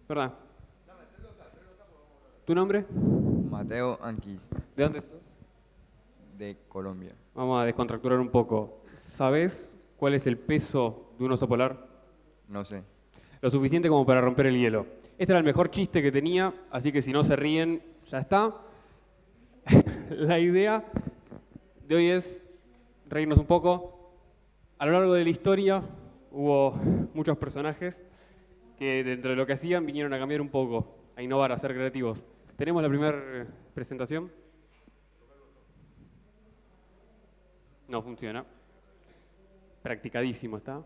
¿Verdad? ¿Tu nombre? Mateo Anquis, ¿De dónde sos? de Colombia. Vamos a descontracturar un poco. ¿Sabés cuál es el peso de un oso polar? No sé. Lo suficiente como para romper el hielo. Este era el mejor chiste que tenía, así que si no se ríen, ya está. La idea de hoy es reírnos un poco. A lo largo de la historia hubo muchos personajes que dentro de lo que hacían vinieron a cambiar un poco, a innovar, a ser creativos. Tenemos la primera presentación. No funciona. Practicadísimo está.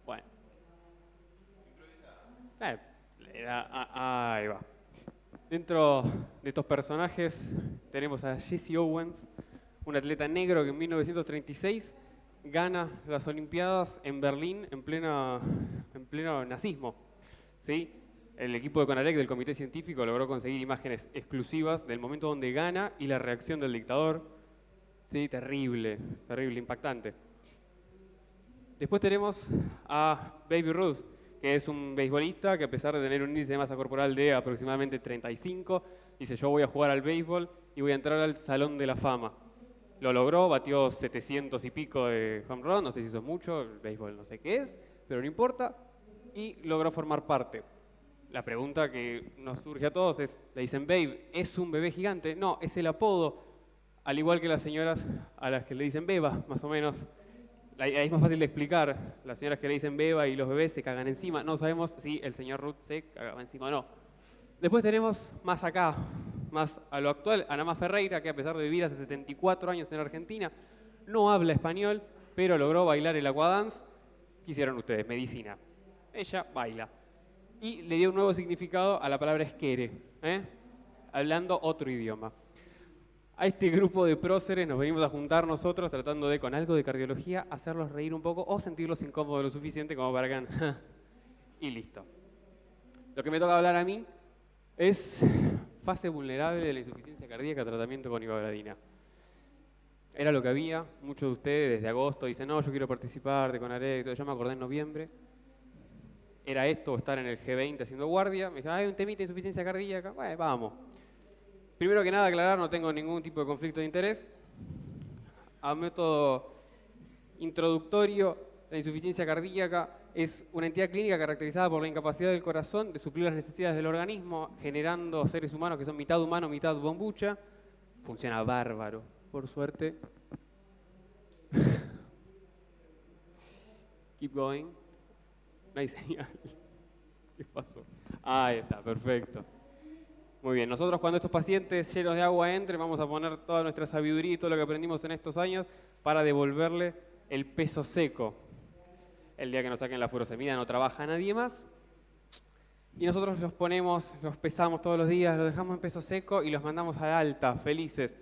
Bueno. Ahí va. Dentro de estos personajes tenemos a Jesse Owens, un atleta negro que en 1936 gana las Olimpiadas en Berlín en pleno nazismo. ¿Sí? El equipo de CONAREC del Comité Científico logró conseguir imágenes exclusivas del momento donde gana y la reacción del dictador. Sí, terrible, terrible, impactante. Después tenemos a Baby Ruth, que es un beisbolista que a pesar de tener un índice de masa corporal de aproximadamente 35, dice yo voy a jugar al béisbol y voy a entrar al Salón de la Fama. Lo logró, batió 700 y pico de home run, no sé si eso es mucho, el béisbol no sé qué es, pero no importa, y logró formar parte. La pregunta que nos surge a todos es, le dicen Babe, ¿es un bebé gigante? No, es el apodo, al igual que las señoras a las que le dicen Beba, más o menos. Ahí es más fácil de explicar, las señoras que le dicen Beba y los bebés se cagan encima, no sabemos si el señor Ruth se cagaba encima o no. Después tenemos más acá, más a lo actual, Ana Má Ferreira, que a pesar de vivir hace 74 años en Argentina, no habla español, pero logró bailar el aquadance. ¿Qué hicieron ustedes? Medicina. Ella baila. Y le dio un nuevo significado a la palabra esquere, hablando otro idioma. A este grupo de próceres nos venimos a juntar nosotros tratando de, con algo de cardiología, hacerlos reír un poco o sentirlos incómodos lo suficiente como para que y listo. Lo que me toca hablar a mí es fase vulnerable de la insuficiencia cardíaca, tratamiento con ivabradina. Era lo que había, muchos de ustedes desde agosto dicen, no, yo quiero participar de CONAREC, yo me acordé en noviembre. Era esto, estar en el G20 haciendo guardia, me dijeron, hay un temita de insuficiencia cardíaca, bueno, vamos. Primero que nada, aclarar, no tengo ningún tipo de conflicto de interés. A método introductorio, la insuficiencia cardíaca es una entidad clínica caracterizada por la incapacidad del corazón de suplir las necesidades del organismo, generando seres humanos que son mitad humano, mitad bombucha. Funciona bárbaro, por suerte. Keep going. No hay señal. ¿Qué pasó? Ahí está, perfecto. Muy bien, nosotros cuando estos pacientes llenos de agua entren, vamos a poner toda nuestra sabiduría y todo lo que aprendimos en estos años para devolverle el peso seco. El día que nos saquen la furosemida no trabaja nadie más. Y nosotros los ponemos, los pesamos todos los días, los dejamos en peso seco y los mandamos a alta, felices.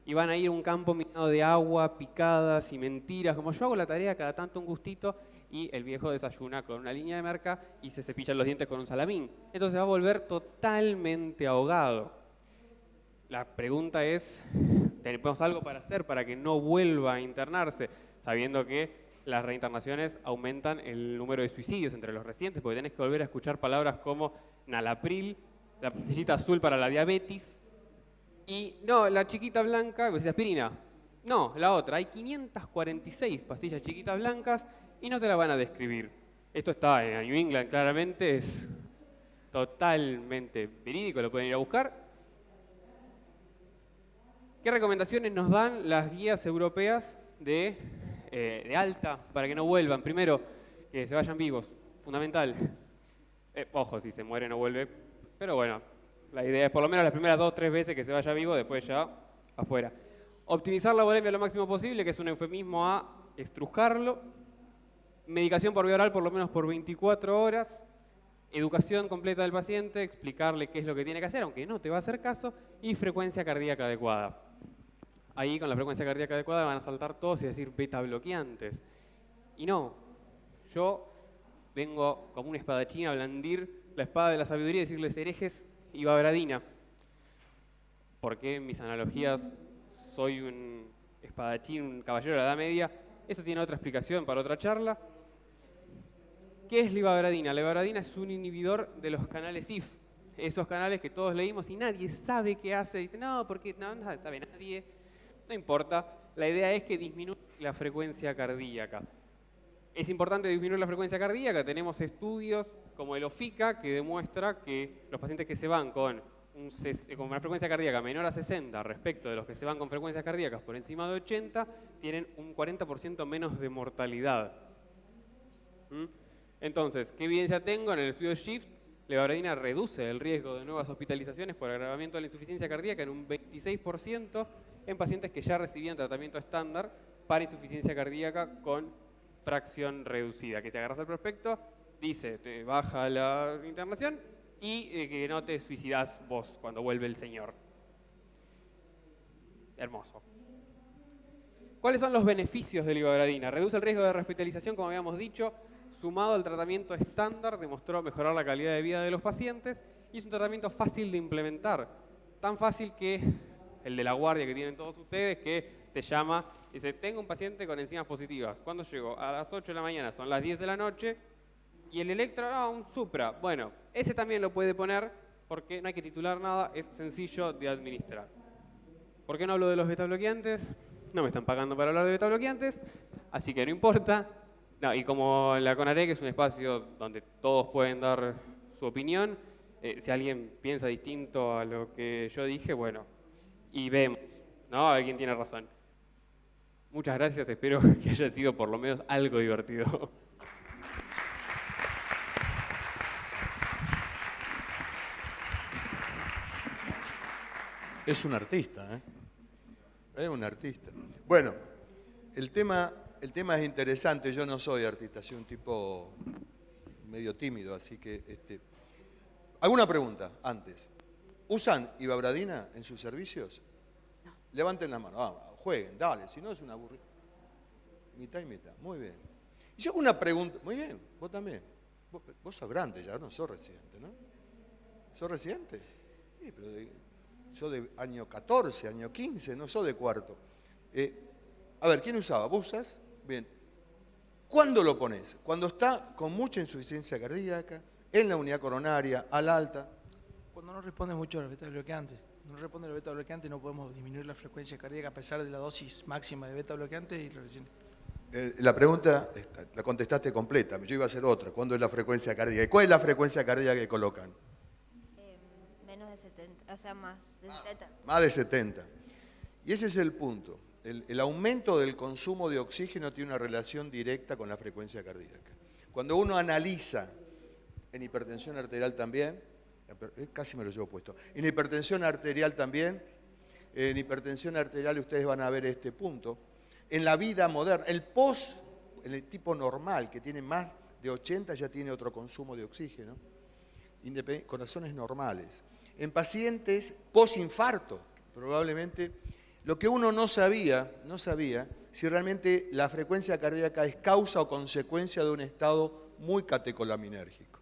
Y van a ir a un campo minado de agua, picadas y mentiras. Como yo hago la tarea cada tanto un gustito y el viejo desayuna con una línea de merca y se cepillan los dientes con un salamín. Entonces va a volver totalmente ahogado. La pregunta es, ¿tenemos algo para hacer para que no vuelva a internarse? Sabiendo que las reinternaciones aumentan el número de suicidios entre los recientes, porque tenés que volver a escuchar palabras como Nalapril, la pastillita azul para la diabetes, y no, la chiquita blanca, pues aspirina. No, la otra. Hay 546 pastillas chiquitas blancas y no te la van a describir. Esto está en New England, claramente, es totalmente verídico, lo pueden ir a buscar. ¿Qué recomendaciones nos dan las guías europeas de alta para que no vuelvan? Primero, que se vayan vivos, fundamental. Ojo, si se muere no vuelve, pero bueno, la idea es por lo menos las primeras 2 o 3 veces que se vaya vivo, después ya afuera. Optimizar la volemia lo máximo posible, que es un eufemismo a estrujarlo. Medicación por vía oral por lo menos por 24 horas. Educación completa del paciente, explicarle qué es lo que tiene que hacer, aunque no te va a hacer caso. Y frecuencia cardíaca adecuada. Ahí con la frecuencia cardíaca adecuada van a saltar todos y decir beta bloqueantes. Y no, yo vengo como un espadachín a blandir la espada de la sabiduría y decirles herejes y ivabradina. ¿Por qué en mis analogías soy un espadachín, un caballero de la Edad Media? Eso tiene otra explicación para otra charla. ¿Qué es la ibabradina? La ibabradina es un inhibidor de los canales IF. Esos canales que todos leímos y nadie sabe qué hace. Dice, no, porque no sabe nadie. No importa. La idea es que disminuye la frecuencia cardíaca. Es importante disminuir la frecuencia cardíaca. Tenemos estudios como el OFICA que demuestra que los pacientes que se van con una frecuencia cardíaca menor a 60 respecto de los que se van con frecuencias cardíacas por encima de 80 tienen un 40% menos de mortalidad. Entonces, ¿qué evidencia tengo? En el estudio SHIFT, la ibabradina reduce el riesgo de nuevas hospitalizaciones por agravamiento de la insuficiencia cardíaca en un 26% en pacientes que ya recibían tratamiento estándar para insuficiencia cardíaca con fracción reducida. Que si agarras el prospecto, dice, te baja la internación y que no te suicidas vos cuando vuelve el señor. Hermoso. ¿Cuáles son los beneficios de la ibabradina? Reduce el riesgo de hospitalización, como habíamos dicho, sumado al tratamiento estándar, demostró mejorar la calidad de vida de los pacientes y es un tratamiento fácil de implementar. Tan fácil que el de la guardia que tienen todos ustedes, que te llama y dice, tengo un paciente con enzimas positivas. ¿Cuándo llego? A las 8 de la mañana, son las 10 de la noche. Y el electro, un supra. Bueno, ese también lo puede poner porque no hay que titular nada, es sencillo de administrar. ¿Por qué no hablo de los betabloqueantes? No me están pagando para hablar de betabloqueantes, así que no importa. No, y como la CONAREC es un espacio donde todos pueden dar su opinión, si alguien piensa distinto a lo que yo dije, bueno, y vemos, ¿no? A ver quién tiene razón. Muchas gracias, espero que haya sido por lo menos algo divertido. Es un artista, ¿eh? Es un artista. Bueno, el tema es interesante. Yo no soy artista, soy un tipo medio tímido, así que... ¿Alguna pregunta antes? ¿Usan ibabradina en sus servicios? No. Levanten la mano, vamos, jueguen, dale, si no es una aburrida. Mitad y mitad, muy bien. Y yo hago una pregunta, muy bien, vos también. Vos sos grande ya, no sos residente, ¿no? ¿Sos residente? Sí, pero yo de año 14, año 15, no soy de cuarto. A ver, ¿quién usaba? ¿Vos usás? Bien. ¿Cuándo lo pones? Cuando está con mucha insuficiencia cardíaca, en la unidad coronaria, al alta. Cuando no responde mucho a los beta-bloqueantes. No responde a los beta-bloqueantes, no podemos disminuir la frecuencia cardíaca a pesar de la dosis máxima de beta-bloqueantes y recién. La pregunta la contestaste completa, yo iba a hacer otra. ¿Cuándo es la frecuencia cardíaca? ¿Y cuál es la frecuencia cardíaca que colocan? Menos de 70, o sea, más de 70. Más de 70. Y ese es el punto. El aumento del consumo de oxígeno tiene una relación directa con la frecuencia cardíaca. Cuando uno analiza, en hipertensión arterial también, casi me lo llevo puesto, en hipertensión arterial también, en hipertensión arterial ustedes van a ver este punto, en la vida moderna, en el tipo normal, que tiene más de 80, ya tiene otro consumo de oxígeno, con razones normales. En pacientes posinfarto, probablemente, lo que uno no sabía si realmente la frecuencia cardíaca es causa o consecuencia de un estado muy catecolaminérgico.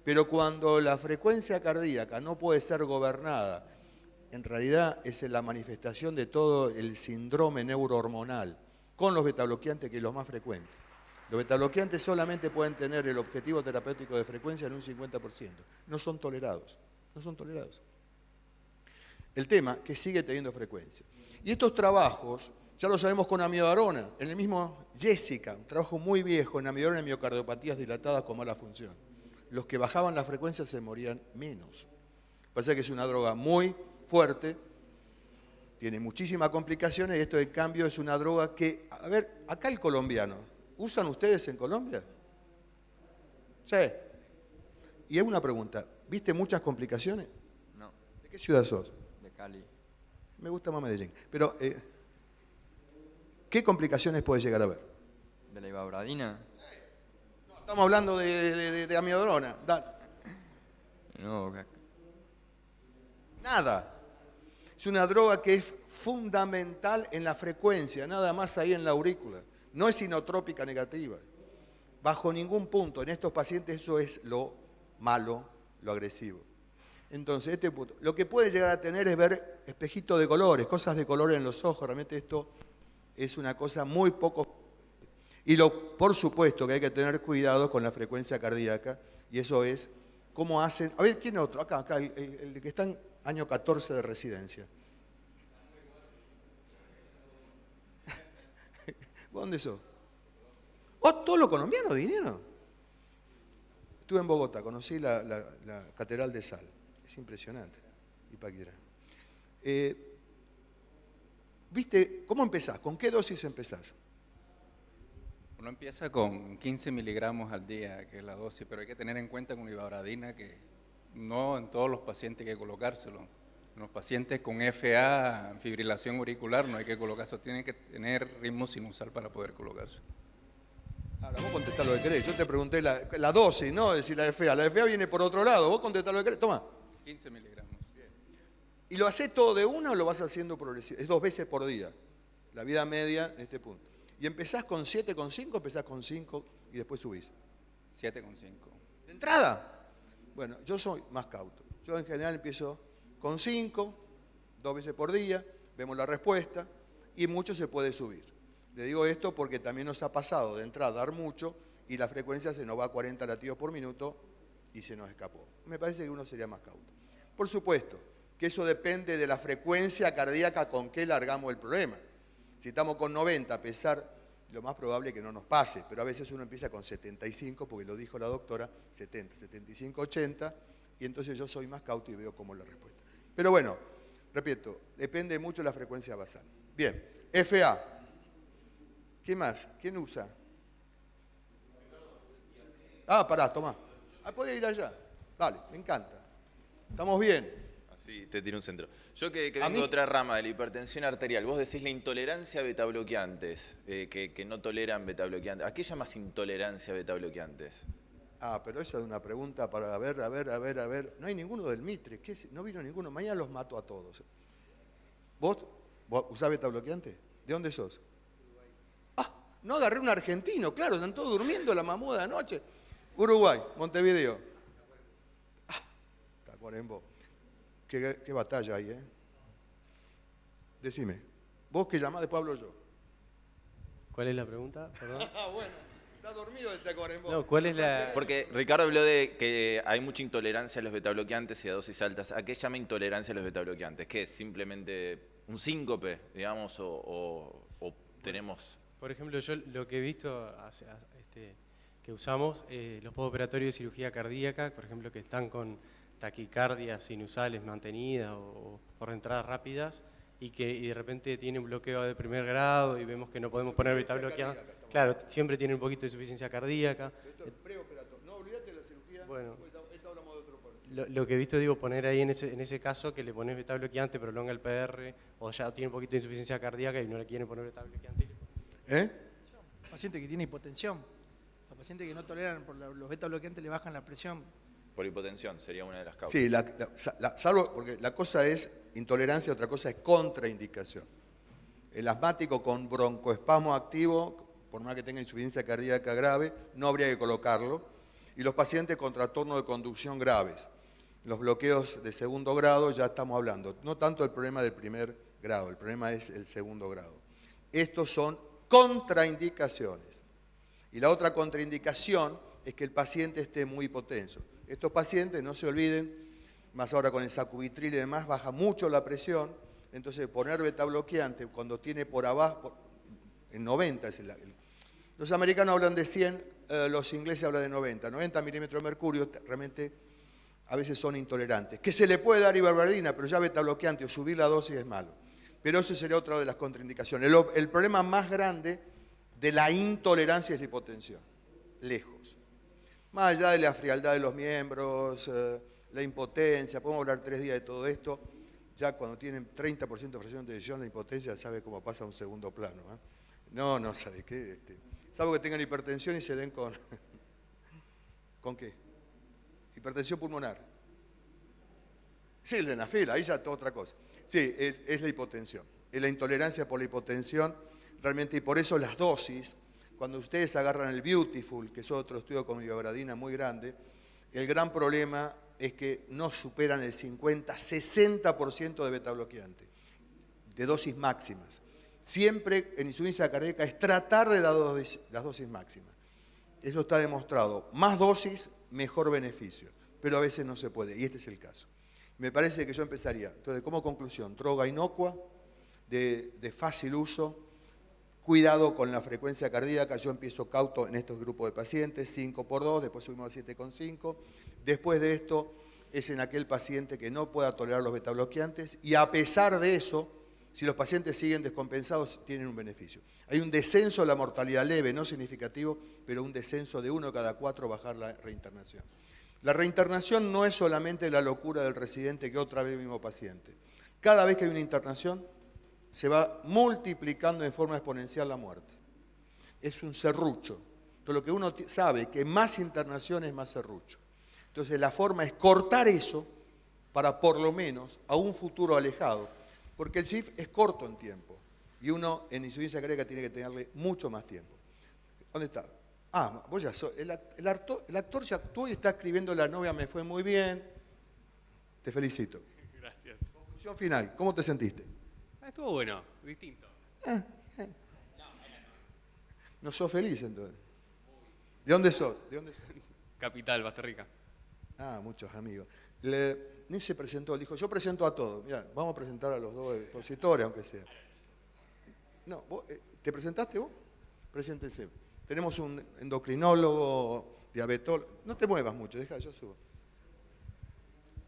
Pero cuando la frecuencia cardíaca no puede ser gobernada, en realidad es la manifestación de todo el síndrome neurohormonal, con los betabloqueantes, que es lo más frecuente. Los betabloqueantes solamente pueden tener el objetivo terapéutico de frecuencia en un 50%. No son tolerados. No son tolerados. El tema que sigue teniendo frecuencia. Y estos trabajos, ya lo sabemos con amiodarona, en el mismo Jessica, un trabajo muy viejo en amiodarona y miocardiopatías dilatadas con mala función. Los que bajaban la frecuencia se morían menos. Pasa que es una droga muy fuerte, tiene muchísimas complicaciones y esto en cambio es una droga que, a ver, acá el colombiano, ¿usan ustedes en Colombia? Sí. Y hay una pregunta, ¿viste muchas complicaciones? No, ¿De qué ciudad sos? de Cali. Me gusta más Medellín. Pero, ¿qué complicaciones puede llegar a haber? ¿De la ibabradina? No, estamos hablando de amiodarona. No, Nada. Es una droga que es fundamental en la frecuencia, nada más ahí en la aurícula. No es inotrópica negativa. Bajo ningún punto. En estos pacientes eso es lo malo, lo agresivo. Entonces, este punto. Lo que puede llegar a tener es ver espejitos de colores, cosas de color en los ojos. Realmente esto es una cosa muy poco... Y por supuesto que hay que tener cuidado con la frecuencia cardíaca, y eso es cómo hacen... A ver, ¿quién otro? Acá, el que está en año 14 de residencia. ¿Dónde sos? Oh, todos los colombianos vinieron. Estuve en Bogotá, conocí la Catedral de Sal. Es impresionante. Ipaquirá. ¿Viste? ¿Cómo empezás? ¿Con qué dosis empezás? Uno empieza con 15 miligramos al día, que es la dosis, pero hay que tener en cuenta con ibabradina que no en todos los pacientes hay que colocárselo. En los pacientes con FA, fibrilación auricular, no hay que colocárselo, tienen que tener ritmo sinusal para poder colocárselo. Ahora, vos contestás lo que querés. Yo te pregunté la dosis, no decir la FA. La FA viene por otro lado. Vos contestás lo que querés. Toma. 15 miligramos. Bien. ¿Y lo hacés todo de una o lo vas haciendo progresivo? Es 2 veces por día. La vida media en este punto. ¿Y empezás con 7,5 o empezás con 5 y después subís? 7,5. ¿De entrada? Bueno, yo soy más cauto. Yo en general empiezo con 5, 2 veces por día, vemos la respuesta y mucho se puede subir. Le digo esto porque también nos ha pasado de entrada a dar mucho y la frecuencia se nos va a 40 latidos por minuto y se nos escapó. Me parece que uno sería más cauto. Por supuesto que eso depende de la frecuencia cardíaca con que largamos el problema. Si estamos con 90 a pesar, lo más probable es que no nos pase, pero a veces uno empieza con 75, porque lo dijo la doctora, 70, 75, 80, y entonces yo soy más cauto y veo cómo es la respuesta. Pero bueno, repito, depende mucho de la frecuencia basal. Bien, FA. ¿Qué más? ¿Quién usa? Ah, pará, tomá. Ah, podés ir allá. Dale, me encanta. ¿Estamos bien? Así te tiro un centro. Yo que ¿A vengo mí? de otra rama de la hipertensión arterial, vos decís la intolerancia a betabloqueantes, que no toleran betabloqueantes. ¿A qué llamas intolerancia a betabloqueantes? Ah, pero esa es una pregunta para a ver. No hay ninguno del Mitre. No vino ninguno. Mañana los mato a todos. ¿Vos usás betabloqueante? ¿De dónde sos? Ah, no agarré un argentino, claro, están todos durmiendo la mamuda anoche. Uruguay, Montevideo. Ah, Tacuarembó. Qué batalla hay, ¿eh? Decime. ¿Vos qué llamás? Después hablo yo. ¿Cuál es la pregunta? Perdón. Ah, bueno. Está dormido el Tacuarembó. No, ¿cuál es la...? Porque Ricardo habló de que hay mucha intolerancia a los betabloqueantes y a dosis altas. ¿A qué llama intolerancia a los betabloqueantes? ¿Qué es? ¿Simplemente un síncope, digamos, o tenemos...? Por ejemplo, yo lo que he visto que usamos, los postoperatorios de cirugía cardíaca, por ejemplo, que están con taquicardias sinusales mantenidas o reentradas rápidas y de repente tienen bloqueo de primer grado y vemos que no podemos poner betabloqueante. Claro, siempre tienen un poquito de insuficiencia cardíaca. Esto es preoperatorio. No, olvídate de la cirugía. Bueno. Esto hablamos de otro parte. Lo que he visto, digo, poner ahí en ese caso que le pones betabloqueante, prolonga el PR, o ya tiene un poquito de insuficiencia cardíaca y no le quieren poner betabloqueante. ¿Eh? Paciente que tiene hipotensión. Los pacientes que no toleran por los betabloqueantes le bajan la presión. Por hipotensión sería una de las causas. Sí, salvo porque la cosa es intolerancia, otra cosa es contraindicación. El asmático con broncoespasmo activo, por más que tenga insuficiencia cardíaca grave, no habría que colocarlo. Y los pacientes con trastorno de conducción graves. Los bloqueos de segundo grado ya estamos hablando. No tanto el problema del primer grado, el problema es el segundo grado. Estos son contraindicaciones. Y la otra contraindicación es que el paciente esté muy hipotenso. Estos pacientes, no se olviden, más ahora con el sacubitril y demás, baja mucho la presión, entonces poner betabloqueante cuando tiene por abajo, en 90 es los americanos hablan de 100, los ingleses hablan de 90 milímetros de mercurio, realmente a veces son intolerantes. Que se le puede dar ibarbardina, pero ya betabloqueante o subir la dosis es malo. Pero eso sería otra de las contraindicaciones. El problema más grande de la intolerancia es la hipotensión, lejos. Más allá de la frialdad de los miembros, la impotencia, podemos hablar 3 días de todo esto, ya cuando tienen 30% de fracción de decisión, la impotencia sabe cómo pasa a un segundo plano. ¿Eh? No sabe qué. Salvo que tengan hipertensión y se den con... ¿Con qué? Hipertensión pulmonar. Sí, el de Nafila, ahí ya está otra cosa. Sí, es la hipotensión. Es la intolerancia por la hipotensión, realmente, y por eso las dosis, cuando ustedes agarran el Beautiful, que es otro estudio con ibabradina muy grande, el gran problema es que no superan el 50-60% de betabloqueante, de dosis máximas. siempre en insuficiencia cardíaca es tratar de las dosis máximas. Eso está demostrado. Más dosis, mejor beneficio, pero a veces no se puede, y este es el caso. Me parece que yo empezaría, entonces, como conclusión, droga inocua, de fácil uso, cuidado con la frecuencia cardíaca. Yo empiezo cauto en estos grupos de pacientes, 5x2, después subimos a 7,5. Después de esto es en aquel paciente que no pueda tolerar los betabloqueantes y a pesar de eso, si los pacientes siguen descompensados, tienen un beneficio. Hay un descenso de la mortalidad leve, no significativo, pero un descenso de 1 cada 4 bajar la reinternación. La reinternación no es solamente la locura del residente que otra vez el mismo paciente. Cada vez que hay una internación, se va multiplicando en forma exponencial la muerte. Es un serrucho. Entonces, lo que uno sabe es que más internación es más serrucho. Entonces, la forma es cortar eso para, por lo menos, a un futuro alejado. Porque el CIF es corto en tiempo. Y uno, en insuficiencia cardíaca, tiene que tenerle mucho más tiempo. ¿Dónde está? Ah, vos ya sos. El actor ya actuó y está escribiendo La novia me fue muy bien. Te felicito. Gracias. Conclusión final. ¿Cómo te sentiste? Estuvo bueno, distinto. No sos feliz entonces. ¿De dónde sos? Capital, Basta Rica. Ah, muchos amigos. Ni se presentó, dijo, yo presento a todos. Mirá, vamos a presentar a los dos expositores, aunque sea. No, ¿te presentaste vos? Preséntense. Tenemos un endocrinólogo, diabetólogo. No te muevas mucho, deja, yo subo.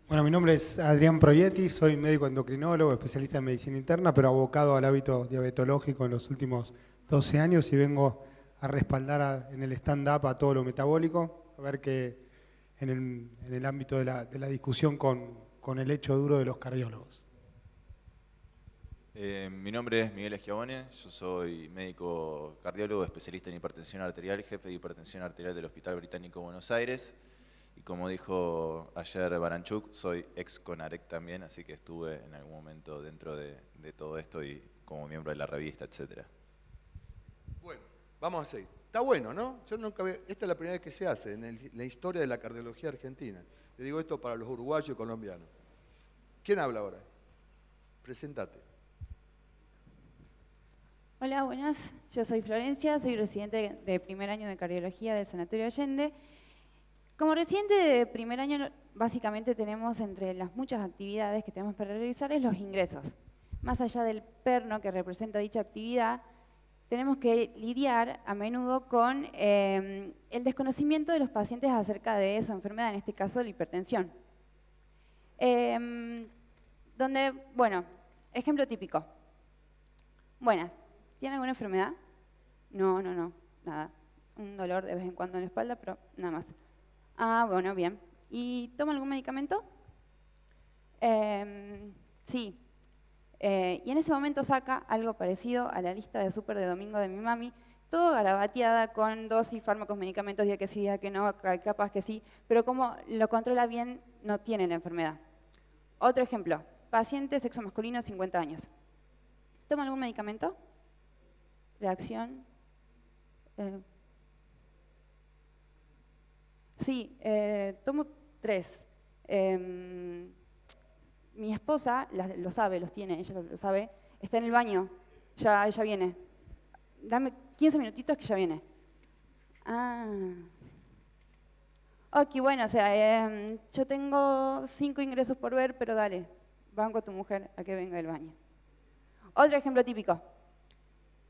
Bueno, mi nombre es Adrián Proietti, soy médico endocrinólogo, especialista en medicina interna, pero abocado al hábito diabetológico en los últimos 12 años y vengo a respaldar en el stand-up a todo lo metabólico, a ver que en el ámbito de la discusión con el hecho duro de los cardiólogos. Mi nombre es Miguel Eschiavone, yo soy médico cardiólogo, especialista en hipertensión arterial, jefe de hipertensión arterial del Hospital Británico Buenos Aires. Y como dijo ayer Baranchuk, soy ex Conarec también, así que estuve en algún momento dentro de todo esto y como miembro de la revista, etc. Bueno, vamos a seguir. Está bueno, ¿no? Yo nunca esta es la primera vez que se hace en la historia de la cardiología argentina. Le digo esto para los uruguayos y colombianos. ¿Quién habla ahora? Preséntate. Hola, buenas. Yo soy Florencia, soy residente de primer año de cardiología del Sanatorio Allende. Como residente de primer año, básicamente tenemos entre las muchas actividades que tenemos para realizar es los ingresos. Más allá del perno que representa dicha actividad, tenemos que lidiar a menudo con el desconocimiento de los pacientes acerca de su enfermedad, en este caso la hipertensión. Donde, bueno, ejemplo típico. Buenas, ¿tienen alguna enfermedad? No, nada. Un dolor de vez en cuando en la espalda, pero nada más. Ah, bueno, bien. ¿Y toma algún medicamento? Sí. Y en ese momento saca algo parecido a la lista de súper de domingo de mi mami, todo garabateada con dosis, fármacos, medicamentos, día que sí, día que no, capaz que sí, pero como lo controla bien, no tiene la enfermedad. Otro ejemplo, paciente sexo masculino, 50 años. ¿Toma algún medicamento? ¿Reacción? Sí, tomo 3. Mi esposa lo sabe, los tiene, ella lo sabe, está en el baño, ya ella viene. Dame 15 minutitos que ya viene. Ah. Ok, bueno, o sea, yo tengo 5 ingresos por ver, pero dale, banco a tu mujer a que venga del baño. Otro ejemplo típico.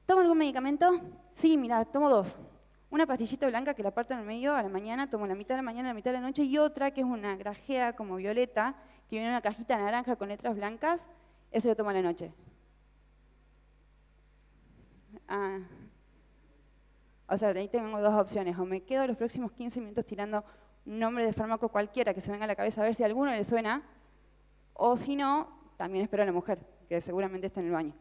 ¿Toma algún medicamento? Sí, mira, tomo 2. Una pastillita blanca que la parto en el medio a la mañana, tomo la mitad de la mañana, la mitad de la noche, y otra que es una grajea como violeta, que viene en una cajita naranja con letras blancas, ese lo tomo a la noche. Ah. O sea, ahí tengo 2 opciones, o me quedo los próximos 15 minutos tirando un nombre de fármaco cualquiera que se venga a la cabeza a ver si a alguno le suena, o si no, también espero a la mujer, que seguramente está en el baño.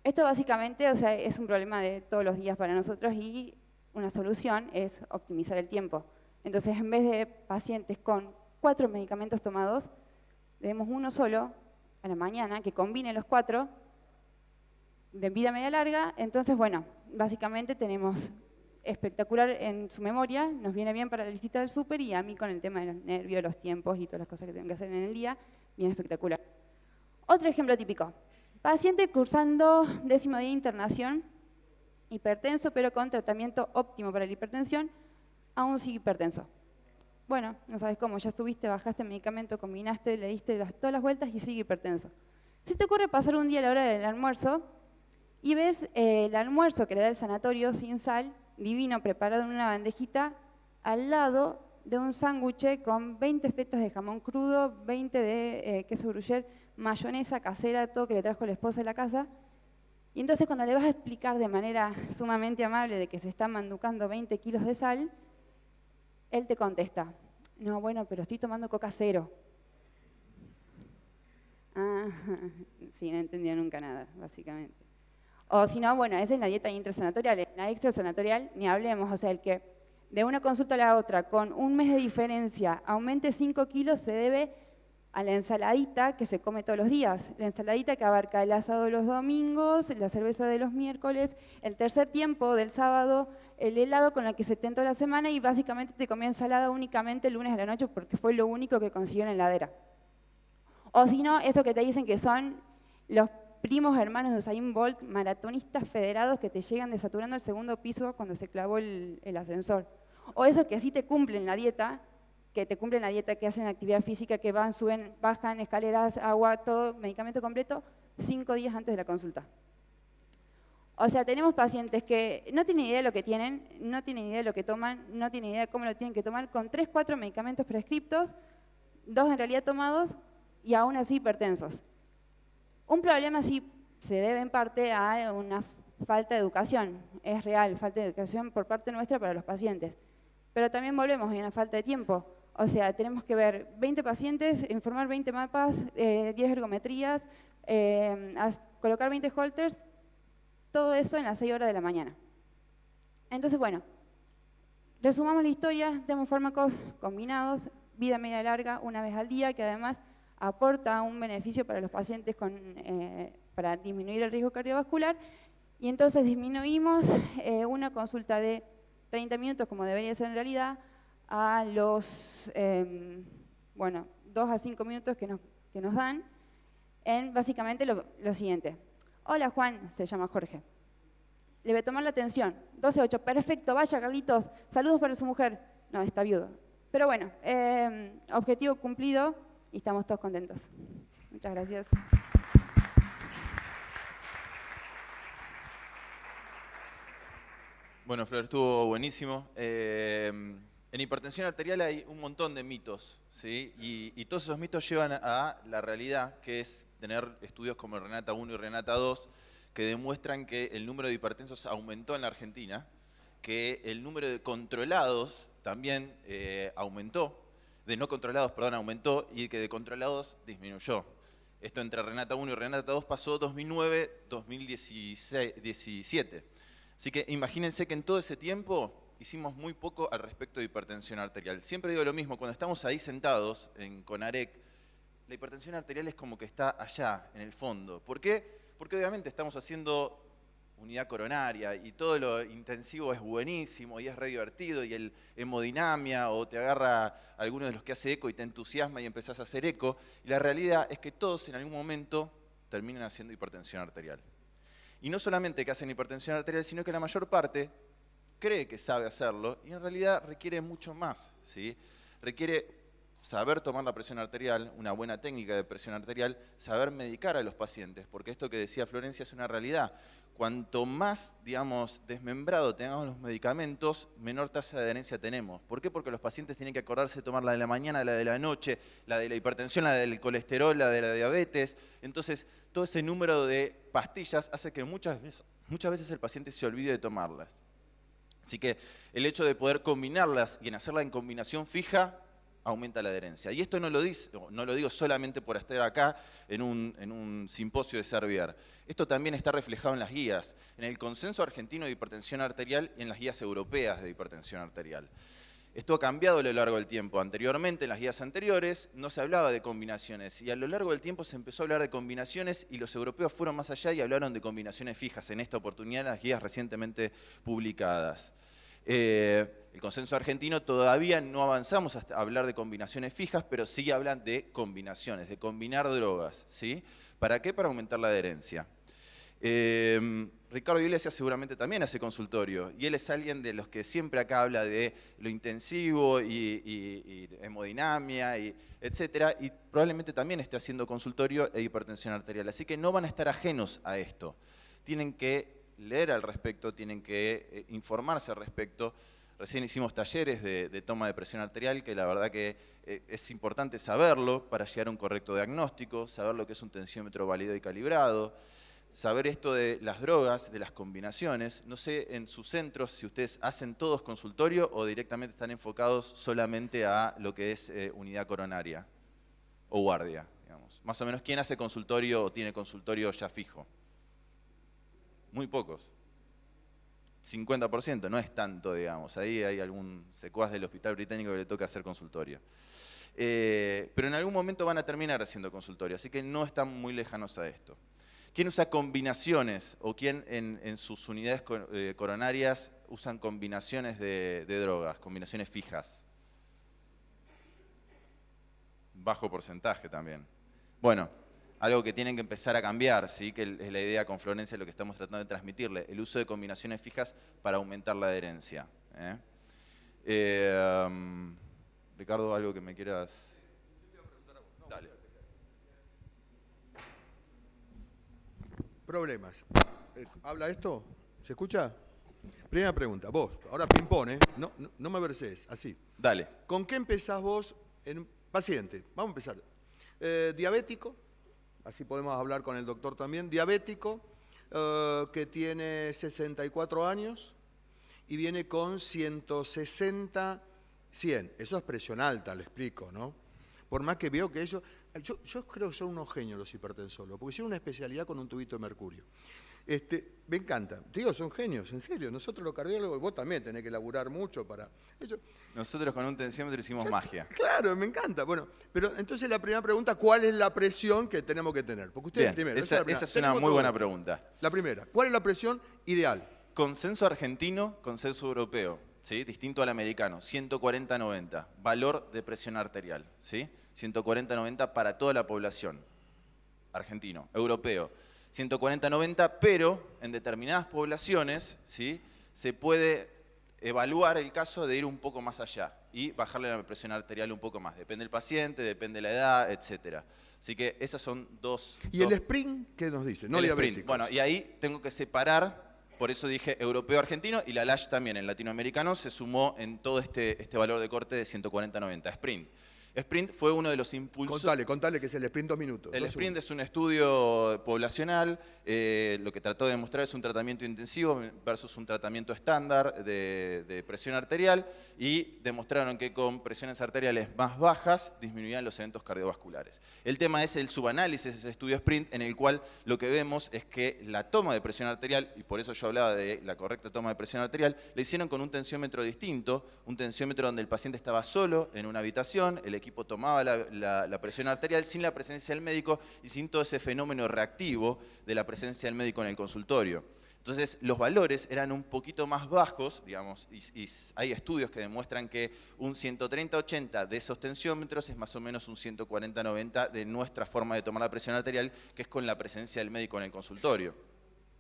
Esto básicamente, o sea, es un problema de todos los días para nosotros y una solución es optimizar el tiempo. Entonces, en vez de pacientes con 4 medicamentos tomados, le demos uno solo a la mañana que combine los 4 de vida media larga. Entonces, bueno, básicamente tenemos espectacular en su memoria, nos viene bien para la listita del súper y a mí con el tema de los nervios, los tiempos y todas las cosas que tengo que hacer en el día, bien espectacular. Otro ejemplo típico. Paciente cursando 10º día de internación, hipertenso, pero con tratamiento óptimo para la hipertensión, aún sigue hipertenso. Bueno, no sabes cómo, ya subiste, bajaste el medicamento, combinaste, le diste todas las vueltas y sigue hipertenso. Si te ocurre pasar un día a la hora del almuerzo y ves el almuerzo que le da el sanatorio sin sal, divino, preparado en una bandejita, al lado de un sándwich con 20 fetas de jamón crudo, 20 de queso gruyère, mayonesa casera, todo que le trajo el esposo de la casa. Y entonces cuando le vas a explicar de manera sumamente amable de que se están manducando 20 kilos de sal, él te contesta, no, bueno, pero estoy tomando coca cero. Ah, sí, no entendió nunca nada, básicamente. O si no, bueno, esa es la dieta intrasanatorial. En la extrasanatorial ni hablemos, o sea, el que de una consulta a la otra, con un mes de diferencia, aumente 5 kilos, se debe a la ensaladita que se come todos los días. La ensaladita que abarca el asado de los domingos, la cerveza de los miércoles, el tercer tiempo del sábado, el helado con el que se tentó la semana y básicamente te comió ensalada únicamente el lunes a la noche porque fue lo único que consiguió en la heladera. O si no, eso que te dicen que son los primos hermanos de Usain Bolt, maratonistas federados que te llegan desaturando el segundo piso cuando se clavó el ascensor. O esos que sí te cumplen la dieta, que hacen actividad física, que van, suben, bajan, escaleras, agua, todo, medicamento completo, 5 días antes de la consulta. O sea, tenemos pacientes que no tienen idea de lo que tienen, no tienen idea de lo que toman, no tienen idea de cómo lo tienen que tomar, con 3, 4 medicamentos prescriptos, 2 en realidad tomados y aún así hipertensos. Un problema sí se debe en parte a una falta de educación, es real, falta de educación por parte nuestra para los pacientes. Pero también volvemos, hay una falta de tiempo. O sea, tenemos que ver 20 pacientes, informar 20 mapas, 10 ergometrías, colocar 20 holters, todo eso en las 6 horas de la mañana. Entonces, bueno, resumamos la historia, demos fármacos combinados, vida media larga, una vez al día, que además aporta un beneficio para los pacientes para disminuir el riesgo cardiovascular, y entonces disminuimos una consulta de 30 minutos, como debería ser en realidad, a los 2 a 5 minutos que nos dan, en básicamente lo siguiente. Hola Juan, se llama Jorge. Le voy a tomar la atención. 12-8, perfecto, vaya Carlitos, saludos para su mujer. No, está viudo. Pero bueno, objetivo cumplido y estamos todos contentos. Muchas gracias. Bueno, Flor, estuvo buenísimo. En hipertensión arterial hay un montón de mitos, ¿sí? Y todos esos mitos llevan a la realidad, que es tener estudios como el RENATA 1 y RENATA 2, que demuestran que el número de hipertensos aumentó en la Argentina, que el número de controlados también aumentó, de no controlados, perdón, aumentó, y que de controlados disminuyó. Esto entre RENATA 1 y RENATA 2 pasó 2009-2017. Así que imagínense que en todo ese tiempo hicimos muy poco al respecto de hipertensión arterial. Siempre digo lo mismo, cuando estamos ahí sentados en CONAREC, la hipertensión arterial es como que está allá, en el fondo. ¿Por qué? Porque obviamente estamos haciendo unidad coronaria y todo lo intensivo es buenísimo y es re divertido y el hemodinamia o te agarra alguno de los que hace eco y te entusiasma y empezás a hacer eco. Y la realidad es que todos en algún momento terminan haciendo hipertensión arterial. Y no solamente que hacen hipertensión arterial, sino que la mayor parte cree que sabe hacerlo y en realidad requiere mucho más, ¿sí? Requiere saber tomar la presión arterial, una buena técnica de presión arterial, saber medicar a los pacientes, porque esto que decía Florencia es una realidad. Cuanto más, digamos, desmembrado tengamos los medicamentos, menor tasa de adherencia tenemos. ¿Por qué? Porque los pacientes tienen que acordarse de tomar la de la mañana, la de la noche, la de la hipertensión, la del colesterol, la de la diabetes. Entonces, todo ese número de pastillas hace que muchas veces el paciente se olvide de tomarlas. Así que el hecho de poder combinarlas y en hacerla en combinación fija, aumenta la adherencia. Y esto no lo digo solamente por estar acá en un simposio de Servier. Esto también está reflejado en las guías, en el Consenso Argentino de Hipertensión Arterial y en las guías europeas de hipertensión arterial. Esto ha cambiado a lo largo del tiempo. Anteriormente, en las guías anteriores, no se hablaba de combinaciones. Y a lo largo del tiempo se empezó a hablar de combinaciones y los europeos fueron más allá y hablaron de combinaciones fijas. En esta oportunidad, en las guías recientemente publicadas. El consenso argentino todavía no avanzamos hasta hablar de combinaciones fijas, pero sí hablan de combinaciones, de combinar drogas, ¿sí? ¿Para qué? Para aumentar la adherencia. Ricardo Iglesias seguramente también hace consultorio, y él es alguien de los que siempre acá habla de lo intensivo y hemodinamia, etcétera, y probablemente también esté haciendo consultorio de hipertensión arterial. Así que no van a estar ajenos a esto. Tienen que leer al respecto, tienen que informarse al respecto. Recién hicimos talleres de toma de presión arterial, que la verdad que es importante saberlo para llegar a un correcto diagnóstico, saber lo que es un tensiómetro válido y calibrado, saber esto de las drogas, de las combinaciones. No sé en sus centros si ustedes hacen todos consultorio o directamente están enfocados solamente a lo que es unidad coronaria o guardia, digamos. Más o menos, ¿quién hace consultorio o tiene consultorio ya fijo? Muy pocos. 50%, no es tanto, digamos. Ahí hay algún secuaz del Hospital Británico que le toca hacer consultorio. Pero en algún momento van a terminar haciendo consultorio, así que no están muy lejanos a esto. ¿Quién usa combinaciones o quién en sus unidades coronarias usan combinaciones de drogas, combinaciones fijas? Bajo porcentaje también. Bueno, algo que tienen que empezar a cambiar, ¿sí? Que es la idea con Florencia, lo que estamos tratando de transmitirle, el uso de combinaciones fijas para aumentar la adherencia. Ricardo, ¿algo que me quieras...? Dale. Problemas. ¿Habla esto? ¿Se escucha? Primera pregunta, vos, ahora ping-pong, no me verses, así. Dale. ¿Con qué empezás vos en paciente? Vamos a empezar. Diabético, así podemos hablar con el doctor también. Diabético, que tiene 64 años y viene con 160, 100. Eso es presión alta, le explico, ¿no? Por más que veo que eso... Yo creo que son unos genios los hipertensólogos, porque hicieron una especialidad con un tubito de mercurio. Me encanta. Te digo, son genios, en serio. Nosotros los cardiólogos, vos también tenés que laburar mucho para... Nosotros con un tensiómetro hicimos magia. Claro, me encanta. Bueno, pero entonces la primera pregunta, ¿cuál es la presión que tenemos que tener? Porque ustedes Bien, primero... esa es una muy buena pregunta. La primera, ¿cuál es la presión ideal? Consenso argentino, consenso europeo, ¿sí? Distinto al americano, 140-90, valor de presión arterial, ¿sí? 140-90 para toda la población, argentino, europeo. 140-90, pero en determinadas poblaciones, ¿sí? Se puede evaluar el caso de ir un poco más allá y bajarle la presión arterial un poco más. Depende del paciente, depende de la edad, etc. Así que esas son dos... ¿Y el sprint qué nos dice? No el diabético. sprint. Bueno, y ahí tengo que separar, por eso dije europeo-argentino, y la LASH también, en latinoamericano, se sumó en todo este valor de corte de 140-90, sprint. Sprint fue uno de los impulsos... Contale que es el sprint 2 minutos. El sprint es un estudio poblacional, lo que trató de demostrar es un tratamiento intensivo versus un tratamiento estándar de presión arterial, y demostraron que con presiones arteriales más bajas disminuían los eventos cardiovasculares. El tema es el subanálisis de ese estudio sprint, en el cual lo que vemos es que la toma de presión arterial, y por eso yo hablaba de la correcta toma de presión arterial, la hicieron con un tensiómetro distinto, un tensiómetro donde el paciente estaba solo en una habitación, el equipo tomaba la presión arterial sin la presencia del médico y sin todo ese fenómeno reactivo de la presencia del médico en el consultorio. Entonces, los valores eran un poquito más bajos, digamos, y hay estudios que demuestran que un 130-80 de esos tensiómetros es más o menos un 140-90 de nuestra forma de tomar la presión arterial, que es con la presencia del médico en el consultorio.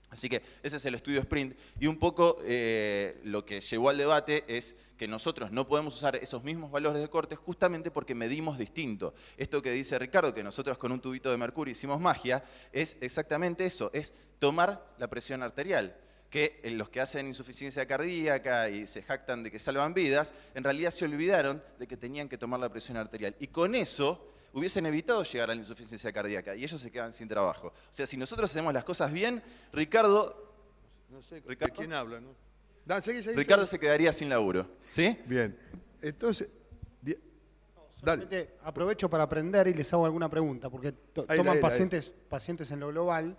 Así que ese es el estudio sprint, y un poco lo que llevó al debate es que nosotros no podemos usar esos mismos valores de corte justamente porque medimos distinto. Esto que dice Ricardo, que nosotros con un tubito de mercurio hicimos magia, es exactamente eso, es tomar la presión arterial, que los que hacen insuficiencia cardíaca y se jactan de que salvan vidas, en realidad se olvidaron de que tenían que tomar la presión arterial, y con eso hubiesen evitado llegar a la insuficiencia cardíaca, y ellos se quedan sin trabajo. O sea, si nosotros hacemos las cosas bien, Ricardo... No sé de quién habla, ¿no? Seguí. Ricardo se quedaría sin laburo, ¿sí? Bien. Entonces... Dale. Aprovecho para aprender y les hago alguna pregunta, porque toman pacientes en lo global,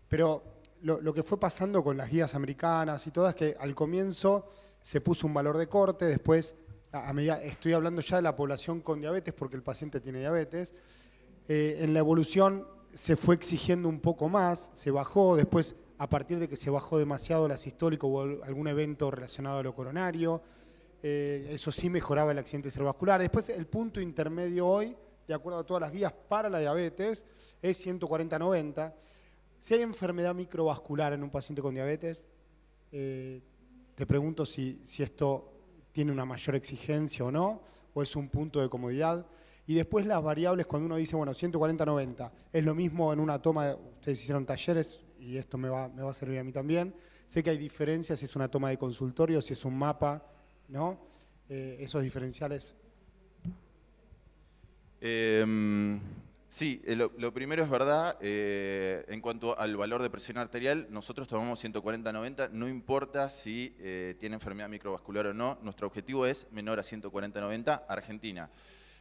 pero lo que fue pasando con las guías americanas y todas es que al comienzo se puso un valor de corte, después... A medida, estoy hablando ya de la población con diabetes porque el paciente tiene diabetes. En la evolución se fue exigiendo un poco más, se bajó, después a partir de que se bajó demasiado la sistólica hubo algún evento relacionado a lo coronario, eso sí mejoraba el accidente cerebrovascular. Después el punto intermedio hoy, de acuerdo a todas las guías para la diabetes, es 140-90. Si hay enfermedad microvascular en un paciente con diabetes, te pregunto si esto tiene una mayor exigencia o no, o es un punto de comodidad. Y después las variables, cuando uno dice, bueno, 140-90, es lo mismo en una toma, ustedes hicieron talleres, y esto me va a servir a mí también. Sé que hay diferencias si es una toma de consultorio, si es un mapa, ¿no? Esos diferenciales. Sí, lo primero es verdad, en cuanto al valor de presión arterial, nosotros tomamos 140-90, no importa si tiene enfermedad microvascular o no, nuestro objetivo es menor a 140-90, Argentina.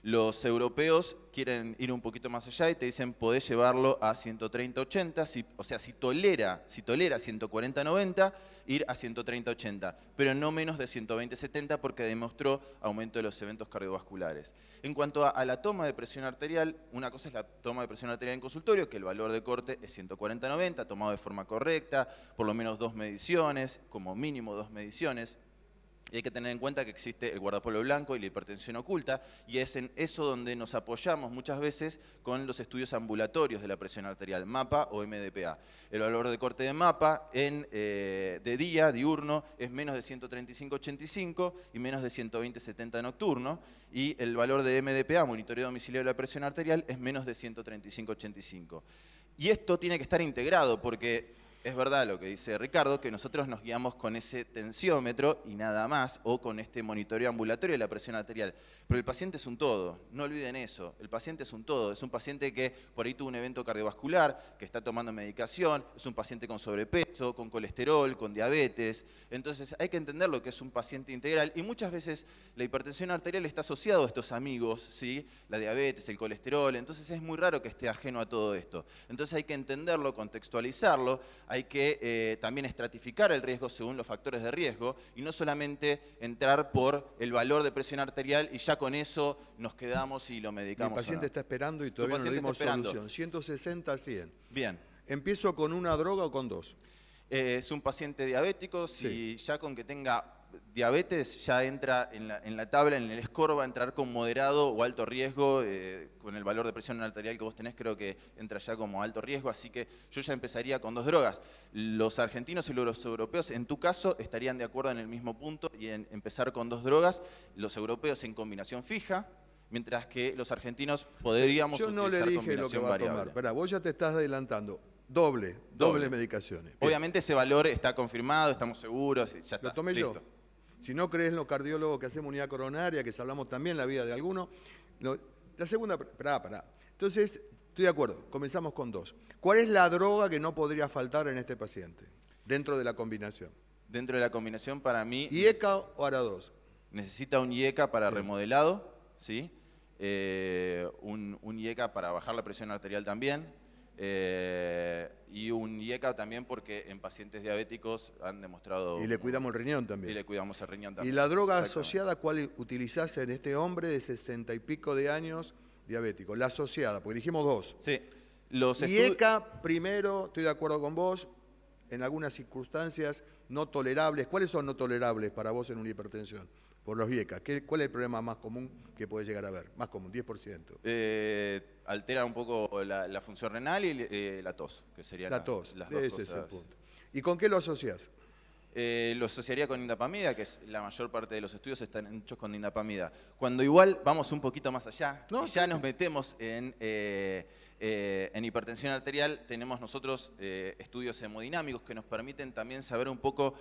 Los europeos quieren ir un poquito más allá y te dicen podés llevarlo a 130-80, o sea, si tolera 140-90, ir a 130-80, pero no menos de 120-70 porque demostró aumento de los eventos cardiovasculares. En cuanto a la toma de presión arterial, una cosa es la toma de presión arterial en consultorio, que el valor de corte es 140-90, tomado de forma correcta, por lo menos 2 mediciones, como mínimo 2 mediciones. Y hay que tener en cuenta que existe el guardapolvo blanco y la hipertensión oculta, y es en eso donde nos apoyamos muchas veces con los estudios ambulatorios de la presión arterial, MAPA o MDPA. El valor de corte de MAPA de día, diurno, es menos de 135-85 y menos de 120-70 nocturno, y el valor de MDPA, monitoreo domiciliario de la presión arterial, es menos de 135-85. Y esto tiene que estar integrado porque es verdad lo que dice Ricardo, que nosotros nos guiamos con ese tensiómetro y nada más, o con este monitoreo ambulatorio de la presión arterial. Pero el paciente es un todo, no olviden eso. El paciente es un todo, es un paciente que por ahí tuvo un evento cardiovascular, que está tomando medicación, es un paciente con sobrepeso, con colesterol, con diabetes. Entonces hay que entender lo que es un paciente integral y muchas veces la hipertensión arterial está asociada a estos amigos, ¿sí? La diabetes, el colesterol, entonces es muy raro que esté ajeno a todo esto. Entonces hay que entenderlo, contextualizarlo, hay que también estratificar el riesgo según los factores de riesgo y no solamente entrar por el valor de presión arterial y ya con eso nos quedamos y lo medicamos. El paciente está esperando y todavía no le dimos solución. 160-100. Bien. ¿Empiezo con una droga o con 2? Es un paciente diabético, si ya con que tenga diabetes ya entra en la tabla, en el score va a entrar con moderado o alto riesgo, con el valor de presión arterial que vos tenés creo que entra ya como alto riesgo, así que yo ya empezaría con 2 drogas. Los argentinos y los europeos en tu caso estarían de acuerdo en el mismo punto y en empezar con 2 drogas, los europeos en combinación fija, mientras que los argentinos podríamos utilizar combinación variable. Yo no le dije lo que va a tomar, espera, vos ya te estás adelantando. Doble medicaciones. Obviamente ese valor está confirmado, estamos seguros, ya está. Lo tomé listo. yo. Si no crees en los cardiólogos que hacemos unidad coronaria, que hablamos también la vida de alguno. La segunda, pará. Entonces, estoy de acuerdo, comenzamos con 2. ¿Cuál es la droga que no podría faltar en este paciente dentro de la combinación? Dentro de la combinación para mí... ¿IECA o ARA2? Necesita un IECA para remodelado, ¿sí? Un IECA para bajar la presión arterial también. Y un IECA también porque en pacientes diabéticos han demostrado... Y le cuidamos el riñón también. Y le cuidamos el riñón también. ¿Y la droga asociada cuál utilizás en este hombre de 60 y pico de años diabético? La asociada, porque dijimos 2. Sí. IECA primero, estoy de acuerdo con vos, en algunas circunstancias no tolerables. ¿Cuáles son no tolerables para vos en una hipertensión? Por los IECA. ¿Cuál es el problema más común que puede llegar a ver? Más común, 10%. Altera un poco la función renal y la tos, que serían la tos, las dos ese cosas. es el punto. ¿Y con qué lo asociás? Lo asociaría con indapamida, que es la mayor parte de los estudios están hechos con indapamida. Cuando igual vamos un poquito más allá, y ya nos metemos en hipertensión arterial, tenemos nosotros estudios hemodinámicos que nos permiten también saber un poco...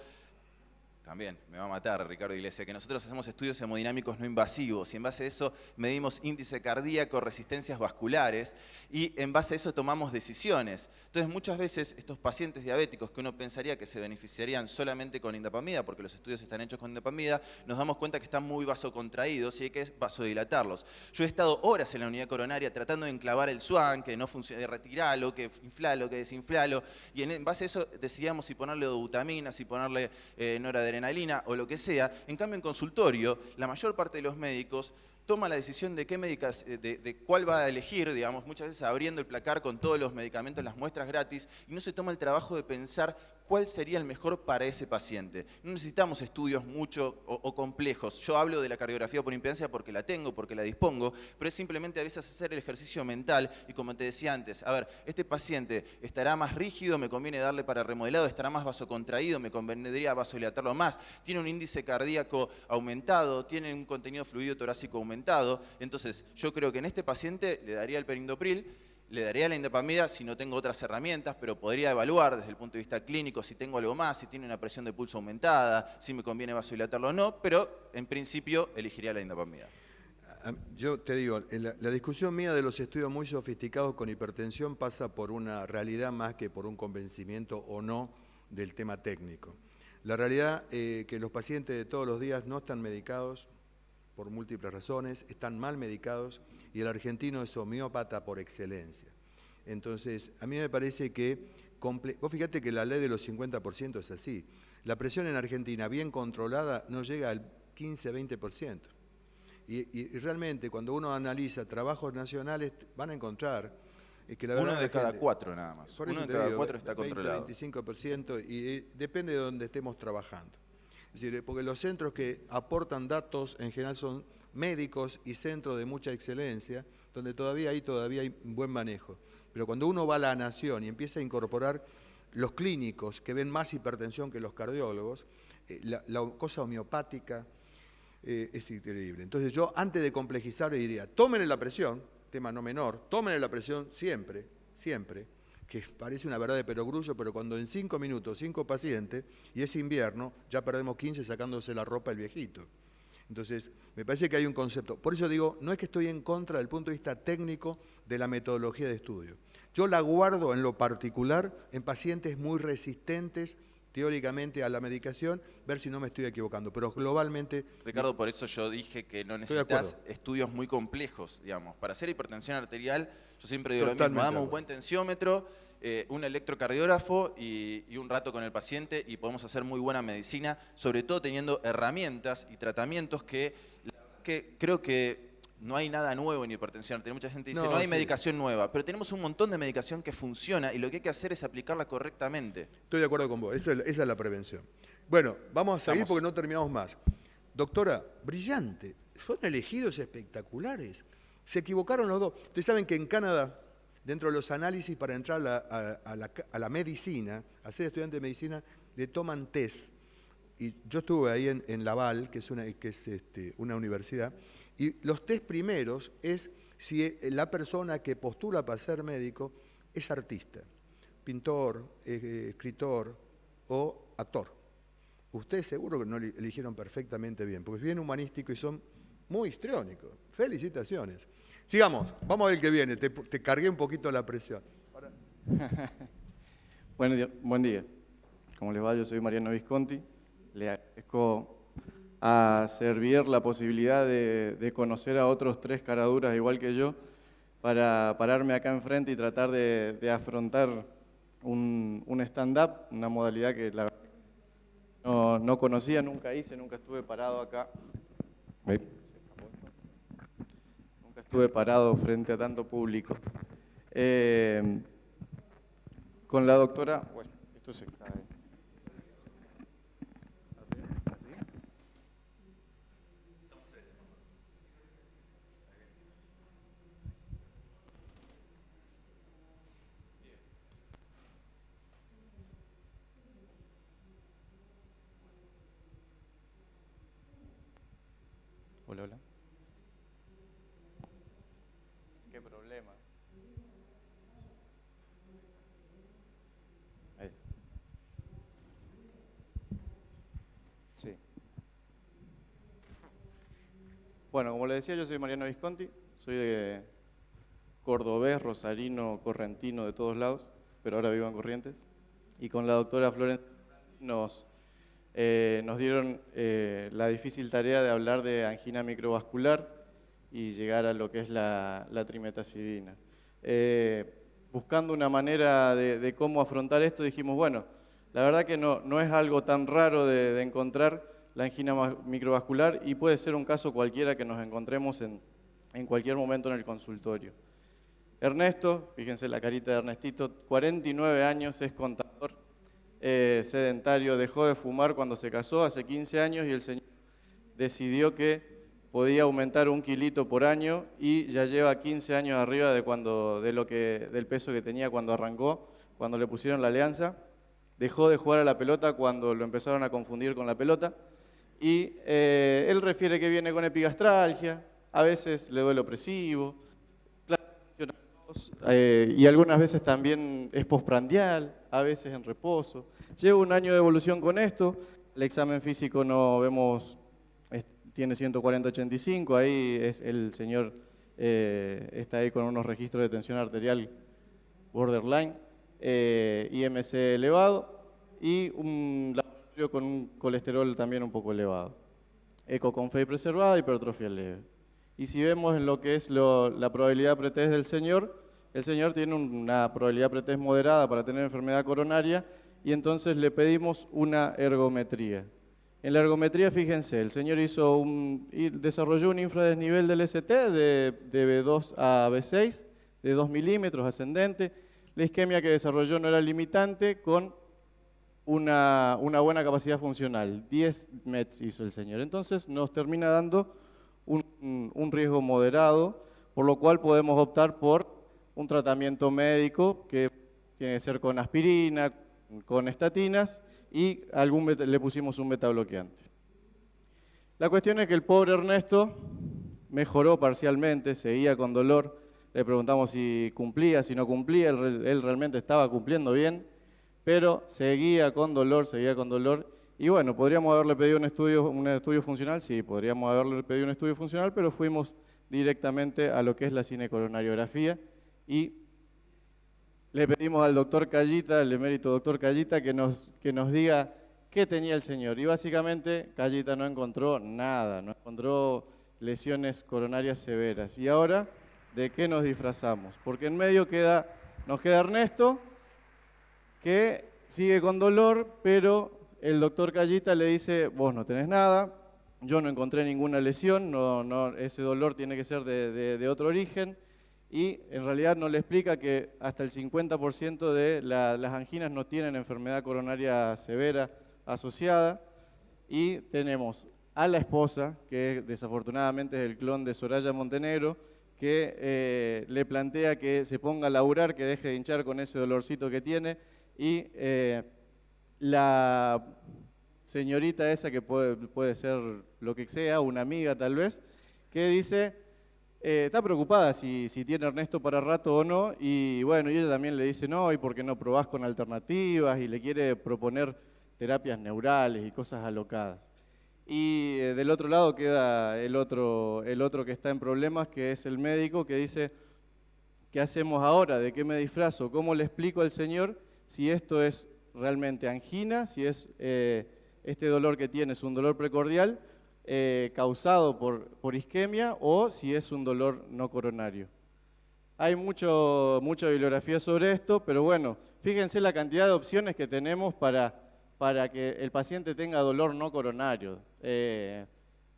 También, me va a matar Ricardo Iglesias, que nosotros hacemos estudios hemodinámicos no invasivos y en base a eso medimos índice cardíaco, resistencias vasculares y en base a eso tomamos decisiones. Entonces muchas veces estos pacientes diabéticos que uno pensaría que se beneficiarían solamente con indapamida, porque los estudios están hechos con indapamida, nos damos cuenta que están muy vasocontraídos y hay que vasodilatarlos. Yo he estado horas en la unidad coronaria tratando de enclavar el SWAN, que no funciona, de retirarlo, que inflalo, que desinflalo, y en base a eso decidíamos si ponerle dobutamina, si ponerle noradrenalina o lo que sea. En cambio, en consultorio, la mayor parte de los médicos toma la decisión de de cuál va a elegir, digamos, muchas veces abriendo el placar con todos los medicamentos, las muestras gratis, y no se toma el trabajo de pensar cuál sería el mejor para ese paciente. No necesitamos estudios mucho o complejos. Yo hablo de la cardiografía por impedancia porque la tengo, porque la dispongo, pero es simplemente a veces hacer el ejercicio mental y como te decía antes, a ver, este paciente estará más rígido, me conviene darle para remodelado, estará más vasocontraído, me convendría vasodilatarlo más, tiene un índice cardíaco aumentado, tiene un contenido fluido torácico aumentado, entonces yo creo que en este paciente le daría el perindopril, le daría la indapamida si no tengo otras herramientas, pero podría evaluar desde el punto de vista clínico si tengo algo más, si tiene una presión de pulso aumentada, si me conviene vasodilatarlo o no, pero en principio elegiría la indapamida. Yo te digo, la discusión mía de los estudios muy sofisticados con hipertensión pasa por una realidad más que por un convencimiento o no del tema técnico. La realidad es que los pacientes de todos los días no están medicados por múltiples razones, están mal medicados y el argentino es homeópata por excelencia. Entonces, a mí me parece que, vos fíjate que la ley de los 50% es así. La presión en Argentina bien controlada no llega al 15-20%. Y realmente cuando uno analiza trabajos nacionales van a encontrar que la verdad... Uno de cada cuatro nada más. Uno de cada cuatro está controlado. 25% y depende de donde estemos trabajando. Es decir, porque los centros que aportan datos en general son médicos y centros de mucha excelencia, donde todavía hay buen manejo. Pero cuando uno va a la nación y empieza a incorporar los clínicos que ven más hipertensión que los cardiólogos, la cosa homeopática es increíble. Entonces yo, antes de complejizar, diría, tómenle la presión, tema no menor, tómenle la presión siempre, siempre, que parece una verdad de perogrullo, pero cuando en 5 minutos, 5 pacientes, y es invierno, ya perdemos 15 sacándose la ropa el viejito. Entonces, me parece que hay un concepto. Por eso digo, no es que estoy en contra del punto de vista técnico de la metodología de estudio. Yo la guardo en lo particular en pacientes muy resistentes teóricamente a la medicación, ver si no me estoy equivocando, pero globalmente... Ricardo, por eso yo dije que no necesitas estudios muy complejos, digamos. Para hacer hipertensión arterial, yo siempre digo lo mismo, damos un buen tensiómetro, un electrocardiógrafo y un rato con el paciente y podemos hacer muy buena medicina, sobre todo teniendo herramientas y tratamientos que creo que no hay nada nuevo en hipertensión arterial. Mucha gente dice, no hay medicación nueva, pero tenemos un montón de medicación que funciona y lo que hay que hacer es aplicarla correctamente. Estoy de acuerdo con vos, esa es la prevención. Bueno, vamos a seguir porque no terminamos más. Doctora, brillante, son elegidos espectaculares. Se equivocaron los dos. Ustedes saben que en Canadá, dentro de los análisis para entrar a la medicina, a ser estudiante de medicina, le toman test. Y yo estuve ahí en Laval, que es una universidad, y los test primeros es si la persona que postula para ser médico es artista, pintor, escritor o actor. Ustedes seguro que no eligieron perfectamente bien, porque es bien humanístico y son muy histriónicos. Felicitaciones. Sigamos, vamos a ver el que viene, te cargué un poquito la presión. Buen día. ¿Cómo les va? Yo soy Mariano Visconti. Le agradezco a Servier la posibilidad de conocer a otros 3 caraduras igual que yo para pararme acá enfrente y tratar de afrontar un stand-up, una modalidad que la verdad no conocía, nunca hice, nunca estuve parado acá. Nunca estuve parado frente a tanto público. Con la doctora, bueno, esto se cae. Hola, hola. ¿Qué problema? Ahí. Sí. Bueno, como le decía, yo soy Mariano Visconti, soy de cordobés, rosarino, correntino, de todos lados, pero ahora vivo en Corrientes. Y con la doctora Florencia nos dieron la difícil tarea de hablar de angina microvascular y llegar a lo que es la trimetacidina. Buscando una manera de cómo afrontar esto, dijimos, bueno, la verdad que no es algo tan raro de encontrar la angina microvascular y puede ser un caso cualquiera que nos encontremos en cualquier momento en el consultorio. Ernesto, fíjense la carita de Ernestito, 49 años, es contador, sedentario, dejó de fumar cuando se casó hace 15 años y el señor decidió que podía aumentar 1 kilito por año y ya lleva 15 años arriba del peso que tenía cuando arrancó, cuando le pusieron la alianza. Dejó de jugar a la pelota cuando lo empezaron a confundir con la pelota y él refiere que viene con epigastralgia, a veces le duele opresivo, y algunas veces también es postprandial, a veces en reposo. Lleva 1 año de evolución con esto, el examen físico no vemos, tiene 140/85, ahí es el señor está ahí con unos registros de tensión arterial borderline, IMC elevado y un laboratorio con un colesterol también un poco elevado. Eco con fe preservada, hipertrofia leve. Y si vemos en lo que es la probabilidad pretest del señor, el señor tiene una probabilidad pretest moderada para tener enfermedad coronaria y entonces le pedimos una ergometría. En la ergometría, fíjense, el señor desarrolló un infradesnivel del ST de B2 a B6, de 2 milímetros ascendente. La isquemia que desarrolló no era limitante, con una buena capacidad funcional. 10 METs hizo el señor. Entonces nos termina dando un riesgo moderado, por lo cual podemos optar por un tratamiento médico que tiene que ser con aspirina, con estatinas, y le pusimos un betabloqueante. La cuestión es que el pobre Ernesto mejoró parcialmente, seguía con dolor, le preguntamos si cumplía, si no cumplía, él realmente estaba cumpliendo bien, pero seguía con dolor, y bueno, ¿podríamos haberle pedido un estudio funcional? Sí, podríamos haberle pedido un estudio funcional, pero fuimos directamente a lo que es la cinecoronariografía y le pedimos al doctor Callita, el emérito doctor Callita, que nos diga qué tenía el señor. Y básicamente Callita no encontró nada, no encontró lesiones coronarias severas. Y ahora, ¿de qué nos disfrazamos? Porque en medio nos queda Ernesto, que sigue con dolor, pero el doctor Callita le dice, vos no tenés nada, yo no encontré ninguna lesión, ese dolor tiene que ser de otro origen. Y en realidad no le explica que hasta el 50% de las anginas no tienen enfermedad coronaria severa asociada. Y tenemos a la esposa, que desafortunadamente es el clon de Soraya Montenegro, que le plantea que se ponga a laburar, que deje de hinchar con ese dolorcito que tiene. Y la señorita esa, que puede ser lo que sea, una amiga tal vez, que dice... está preocupada si tiene Ernesto para rato o no, y bueno, y ella también le dice no, y por qué no probás con alternativas, y le quiere proponer terapias neurales y cosas alocadas. Y del otro lado queda el otro que está en problemas, que es el médico, que dice, ¿qué hacemos ahora? ¿De qué me disfrazo? ¿Cómo le explico al señor si esto es realmente angina, si es este dolor que tiene es un dolor precordial, causado por isquemia, o si es un dolor no coronario? Hay mucha bibliografía sobre esto, pero bueno, fíjense la cantidad de opciones que tenemos para que el paciente tenga dolor no coronario.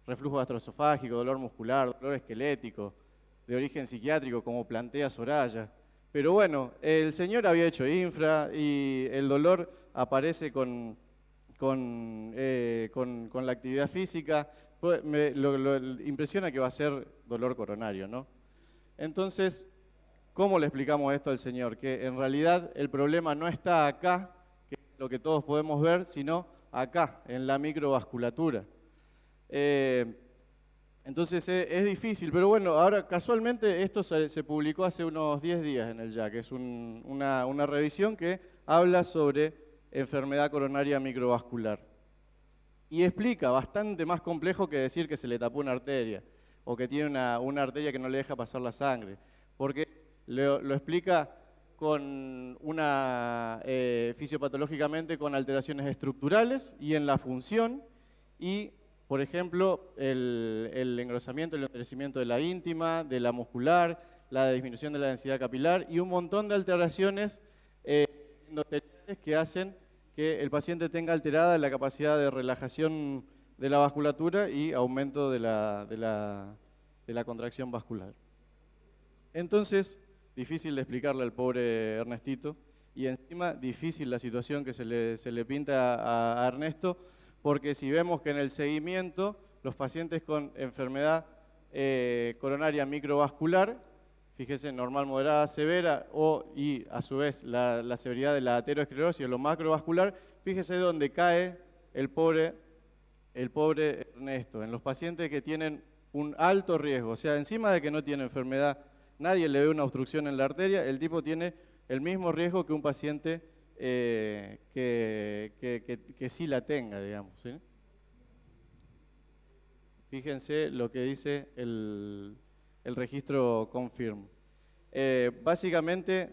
Reflujo gastroesofágico, dolor muscular, dolor esquelético, de origen psiquiátrico, como plantea Soraya. Pero bueno, el señor había hecho infra y el dolor aparece con la actividad física. Lo impresiona que va a ser dolor coronario, ¿no? Entonces, ¿cómo le explicamos esto al señor? Que en realidad el problema no está acá, que es lo que todos podemos ver, sino acá, en la microvasculatura. Entonces es difícil, pero bueno, ahora casualmente esto se publicó hace unos 10 días en el JAC, es una revisión que habla sobre enfermedad coronaria microvascular. Y explica, bastante más complejo que decir que se le tapó una arteria o que tiene una arteria que no le deja pasar la sangre, porque lo explica fisiopatológicamente con alteraciones estructurales y en la función, y por ejemplo el engrosamiento y el endurecimiento de la íntima, de la muscular, la disminución de la densidad capilar y un montón de alteraciones endoteliales que hacen que el paciente tenga alterada la capacidad de relajación de la vasculatura y aumento de la contracción vascular. Entonces, difícil de explicarle al pobre Ernestito, y encima difícil la situación que se le pinta a Ernesto, porque si vemos que en el seguimiento los pacientes con enfermedad coronaria microvascular, fíjense, normal, moderada, severa, y a su vez la severidad de la aterosclerosis o lo macrovascular, fíjese dónde cae el pobre Ernesto, en los pacientes que tienen un alto riesgo, o sea, encima de que no tiene enfermedad, nadie le ve una obstrucción en la arteria, el tipo tiene el mismo riesgo que un paciente que sí la tenga, digamos, ¿sí? Fíjense lo que dice el registro Confirm. Básicamente,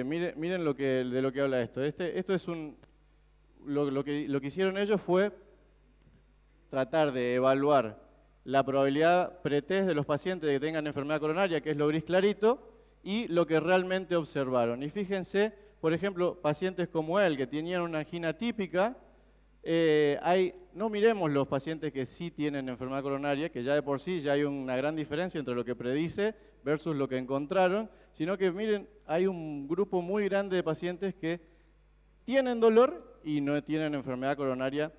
miren de lo que habla esto. Esto es lo que hicieron ellos fue tratar de evaluar la probabilidad pretest de los pacientes que tengan enfermedad coronaria, que es lo gris clarito, y lo que realmente observaron. Y fíjense, por ejemplo, pacientes como él, que tenían una angina típica, no miremos los pacientes que sí tienen enfermedad coronaria, que ya de por sí ya hay una gran diferencia entre lo que predice versus lo que encontraron, sino que miren, hay un grupo muy grande de pacientes que tienen dolor y no tienen enfermedad coronaria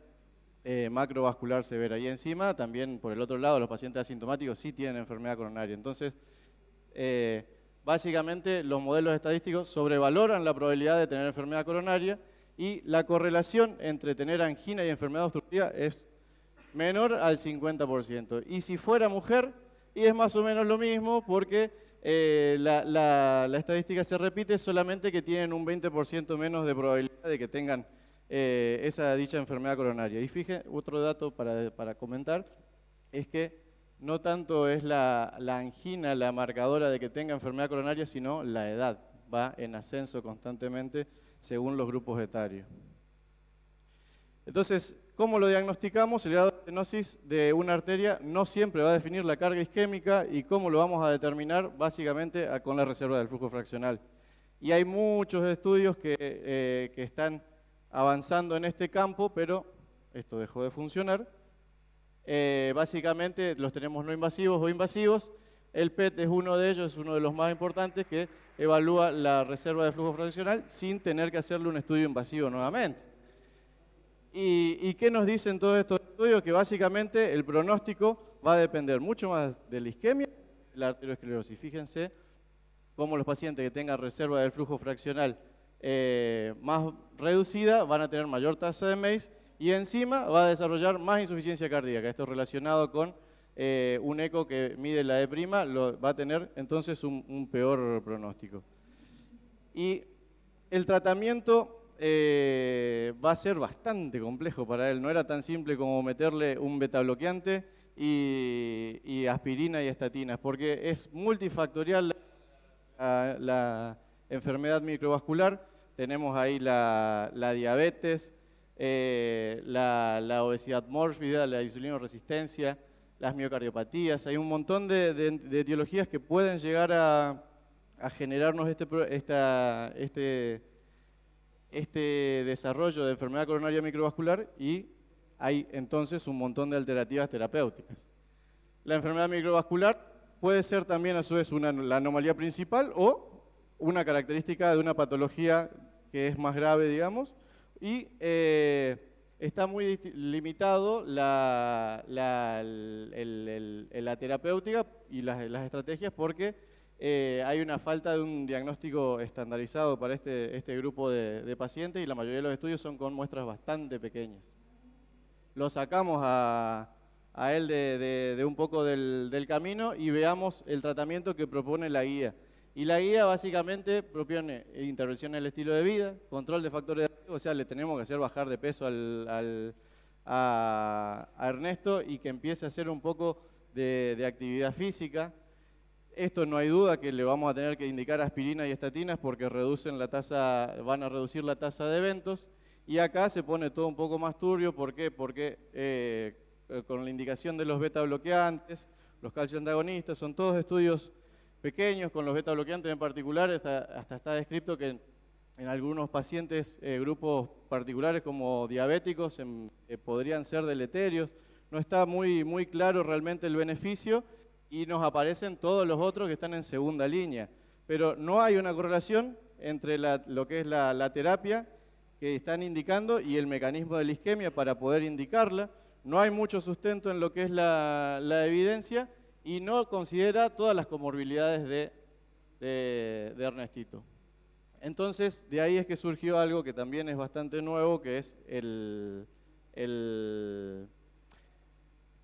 macrovascular severa. Y encima, también por el otro lado, los pacientes asintomáticos sí tienen enfermedad coronaria. Entonces, básicamente los modelos estadísticos sobrevaloran la probabilidad de tener enfermedad coronaria y la correlación entre tener angina y enfermedad obstructiva es menor al 50%. Y si fuera mujer, y es más o menos lo mismo porque la estadística se repite, solamente que tienen un 20% menos de probabilidad de que tengan esa dicha enfermedad coronaria. Y fíjense, otro dato para comentar, es que no tanto es la angina la marcadora de que tenga enfermedad coronaria, sino la edad. Va en ascenso constantemente según los grupos etarios. Entonces, ¿cómo lo diagnosticamos? El grado de estenosis de una arteria no siempre va a definir la carga isquémica, y cómo lo vamos a determinar básicamente con la reserva del flujo fraccional. Y hay muchos estudios que están avanzando en este campo, pero esto dejó de funcionar. Básicamente los tenemos no invasivos o invasivos. El PET es uno de ellos, es uno de los más importantes, que evalúa la reserva de flujo fraccional sin tener que hacerle un estudio invasivo nuevamente. ¿Y qué nos dicen todos estos estudios? Que básicamente el pronóstico va a depender mucho más de la isquemia que de la arteriosclerosis. Fíjense cómo los pacientes que tengan reserva del flujo fraccional más reducida van a tener mayor tasa de MACE, y encima va a desarrollar más insuficiencia cardíaca. Esto relacionado con un eco que mide la E', va a tener entonces un peor pronóstico. Y el tratamiento va a ser bastante complejo para él. No era tan simple como meterle un beta bloqueante y aspirina y estatinas, porque es multifactorial la enfermedad microvascular. Tenemos ahí la diabetes, la obesidad mórbida, la insulinoresistencia, las miocardiopatías. Hay un montón de etiologías que pueden llegar a generarnos este desarrollo de enfermedad coronaria microvascular, y hay entonces un montón de alternativas terapéuticas. La enfermedad microvascular puede ser también a su vez la anomalía principal o una característica de una patología que es más grave, digamos, y está muy limitado la terapéutica y las estrategias, porque hay una falta de un diagnóstico estandarizado para este grupo de pacientes, y la mayoría de los estudios son con muestras bastante pequeñas. Lo sacamos a él de un poco del camino y veamos el tratamiento que propone la guía. Y la guía básicamente propone intervención en el estilo de vida, control de factores de riesgo, o sea, le tenemos que hacer bajar de peso a Ernesto, y que empiece a hacer un poco de actividad física. Esto no hay duda que le vamos a tener que indicar aspirina y estatinas, porque van a reducir la tasa de eventos. Y acá se pone todo un poco más turbio. ¿Por qué? Porque con la indicación de los beta bloqueantes, los calcio antagonistas, son todos estudios pequeños. Con los beta bloqueantes en particular, hasta está descrito que en algunos pacientes, grupos particulares como diabéticos, podrían ser deleterios. No está muy claro realmente el beneficio y nos aparecen todos los otros que están en segunda línea. Pero no hay una correlación entre lo que es la terapia que están indicando y el mecanismo de la isquemia para poder indicarla. No hay mucho sustento en lo que es la evidencia y no considera todas las comorbilidades de Ernestito. Entonces, de ahí es que surgió algo que también es bastante nuevo, que es el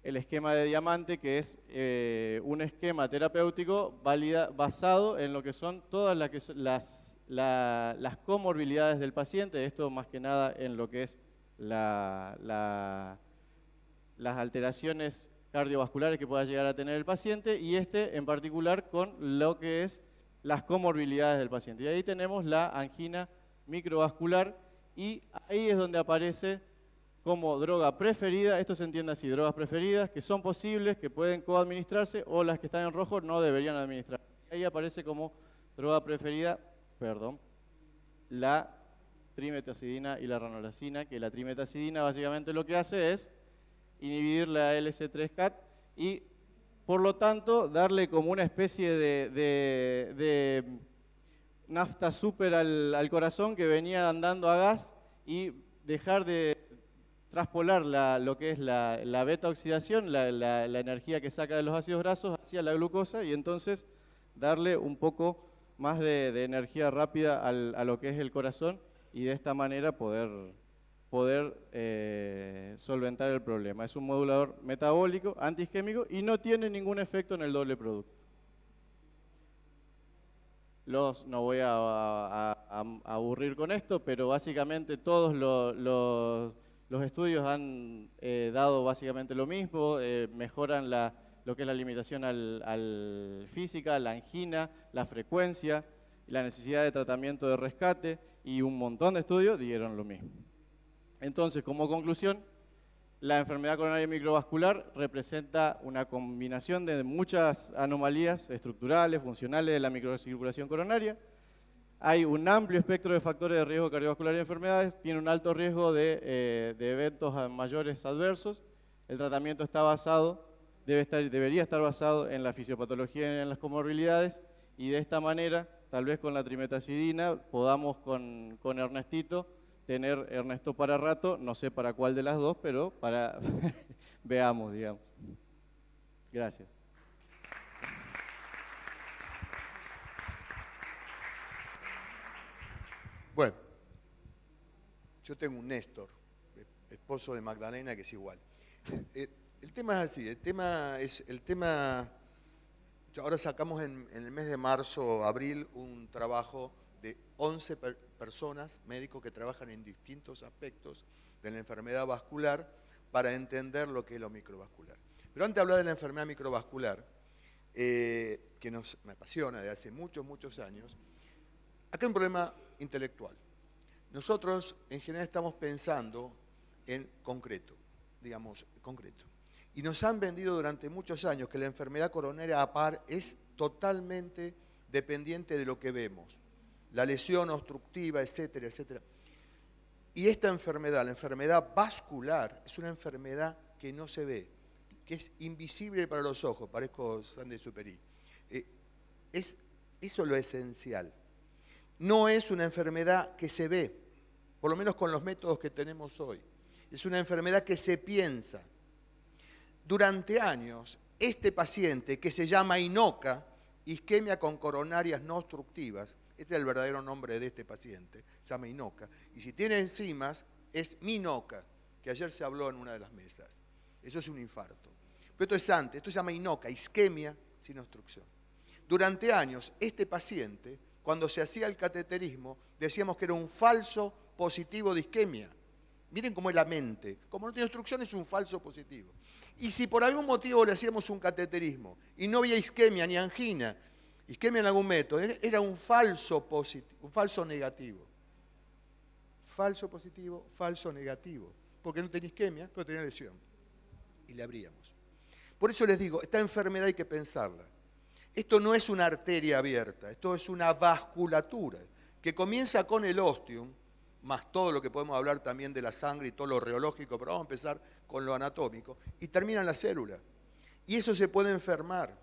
esquema de diamante, que es un esquema terapéutico basado en lo que son todas las comorbilidades del paciente, esto más que nada en lo que es las alteraciones cardiovasculares que pueda llegar a tener el paciente y en particular con lo que es las comorbilidades del paciente. Y ahí tenemos la angina microvascular y ahí es donde aparece como droga preferida, esto se entiende así, drogas preferidas que son posibles, que pueden coadministrarse o las que están en rojo no deberían administrar. Ahí aparece como droga preferida, la trimetazidina y la ranolazina, que la trimetazidina básicamente lo que hace es inhibir la LC3-CAT y por lo tanto darle como una especie de nafta súper al corazón que venía andando a gas y dejar de traspolar lo que es la beta oxidación, la energía que saca de los ácidos grasos hacia la glucosa y entonces darle un poco más de energía rápida a lo que es el corazón y de esta manera poder solventar el problema. Es un modulador metabólico, antiisquémico y no tiene ningún efecto en el doble producto. No voy a aburrir con esto, pero básicamente todos los estudios han dado básicamente lo mismo, mejoran lo que es la limitación al física, la angina, la frecuencia, la necesidad de tratamiento de rescate y un montón de estudios dieron lo mismo. Entonces, como conclusión, la enfermedad coronaria microvascular representa una combinación de muchas anomalías estructurales, funcionales de la microcirculación coronaria. Hay un amplio espectro de factores de riesgo cardiovascular y enfermedades, tiene un alto riesgo de eventos mayores adversos. El tratamiento debería estar basado en la fisiopatología y en las comorbilidades y de esta manera, tal vez con la trimetazidina, podamos con Ernestito tener Ernesto para rato, no sé para cuál de las dos, pero para veamos, digamos. Gracias. Bueno, yo tengo un Néstor, esposo de Magdalena, que es igual. El tema es así, ahora sacamos en el mes de marzo, abril, un trabajo de 11 personas, médicos que trabajan en distintos aspectos de la enfermedad vascular para entender lo que es lo microvascular. Pero antes de hablar de la enfermedad microvascular, que me apasiona desde hace muchos años, acá hay un problema intelectual. Nosotros en general estamos pensando en concreto, y nos han vendido durante muchos años que la enfermedad coronaria APAR es totalmente dependiente de lo que vemos, la lesión obstructiva, etcétera, etcétera. Y esta enfermedad, la enfermedad vascular, es una enfermedad que no se ve, que es invisible para los ojos, parezco Sandy Superi. Eso es lo esencial. No es una enfermedad que se ve, por lo menos con los métodos que tenemos hoy. Es una enfermedad que se piensa. Durante años, este paciente que se llama INOCA, isquemia con coronarias no obstructivas, este es el verdadero nombre de este paciente, se llama INOCA, y si tiene enzimas es MINOCA, que ayer se habló en una de las mesas. Eso es un infarto. Pero esto es antes, esto se llama INOCA, isquemia sin obstrucción. Durante años, este paciente, cuando se hacía el cateterismo, decíamos que era un falso positivo de isquemia. Miren cómo es la mente. Como no tiene obstrucción, es un falso positivo. Y si por algún motivo le hacíamos un cateterismo y no había isquemia ni angina, isquemia en algún método, era un falso positivo, un falso negativo. Falso positivo, falso negativo. Porque no tenía isquemia, pero tenía lesión. Y le abríamos. Por eso les digo, esta enfermedad hay que pensarla. Esto no es una arteria abierta, esto es una vasculatura que comienza con el ostium, más todo lo que podemos hablar también de la sangre y todo lo reológico, pero vamos a empezar con lo anatómico, y termina en la célula. Y eso se puede enfermar.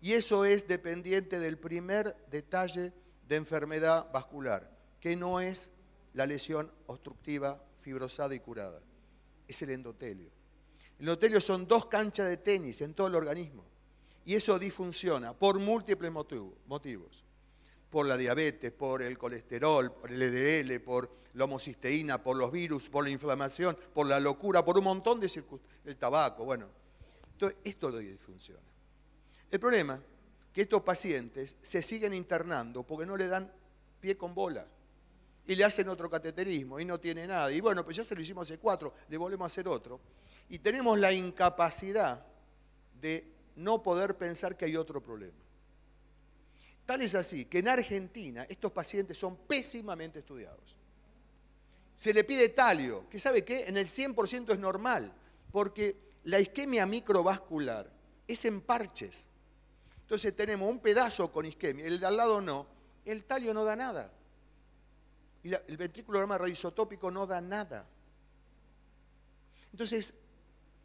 Y eso es dependiente del primer detalle de enfermedad vascular, que no es la lesión obstructiva, fibrosada y curada. Es el endotelio. El endotelio son 2 canchas de tenis en todo el organismo. Y eso disfunciona por múltiples motivos. Por la diabetes, por el colesterol, por el LDL, por la homocisteína, por los virus, por la inflamación, por la locura, por un montón de circunstancias, el tabaco, bueno. Entonces, esto lo disfunciona. El problema es que estos pacientes se siguen internando porque no le dan pie con bola. Y le hacen otro cateterismo y no tiene nada. Y bueno, pues ya se lo hicimos hace 4, le volvemos a hacer otro. Y tenemos la incapacidad de no poder pensar que hay otro problema. Tal es así que en Argentina estos pacientes son pésimamente estudiados. Se le pide talio, que ¿sabe qué? En el 100% es normal, porque la isquemia microvascular es en parches. Entonces tenemos un pedazo con isquemia, el de al lado no, el talio no da nada. Y el ventriculograma radioisotópico no da nada. Entonces,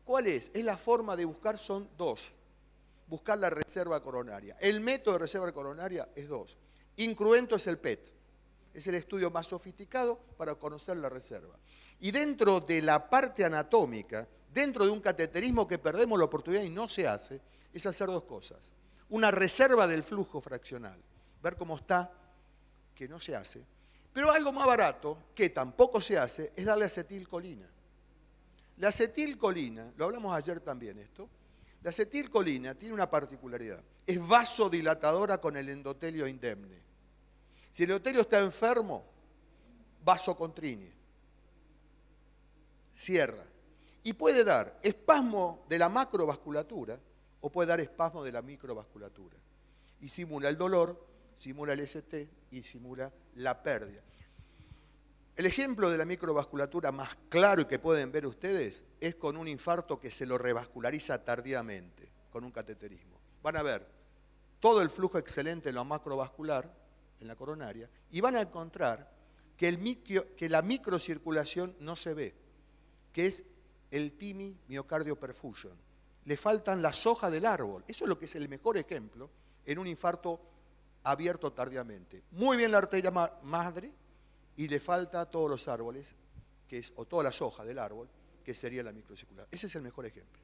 ¿cuál es? Es la forma de buscar, son 2. Buscar la reserva coronaria. El método de reserva coronaria es 2. Incruento es el PET. Es el estudio más sofisticado para conocer la reserva. Y dentro de la parte anatómica, dentro de un cateterismo que perdemos la oportunidad y no se hace, es hacer 2 cosas. Una reserva del flujo fraccional. Ver cómo está, que no se hace. Pero algo más barato, que tampoco se hace, es darle acetilcolina. La acetilcolina, lo hablamos ayer también esto, la acetilcolina tiene una particularidad, es vasodilatadora con el endotelio indemne. Si el endotelio está enfermo, vasocontriñe, cierra. Y puede dar espasmo de la macrovasculatura o puede dar espasmo de la microvasculatura. Y simula el dolor, simula el ST y simula la pérdida. El ejemplo de la microvasculatura más claro y que pueden ver ustedes es con un infarto que se lo revasculariza tardíamente, con un cateterismo. Van a ver todo el flujo excelente en lo macrovascular, en la coronaria, y van a encontrar que la microcirculación no se ve, que es el TIMI miocardio perfusion. Le faltan las hojas del árbol. Eso es lo que es el mejor ejemplo en un infarto abierto tardíamente. Muy bien la arteria madre, y le falta todos los árboles, o todas las hojas del árbol, que sería la microcirculación. Ese es el mejor ejemplo,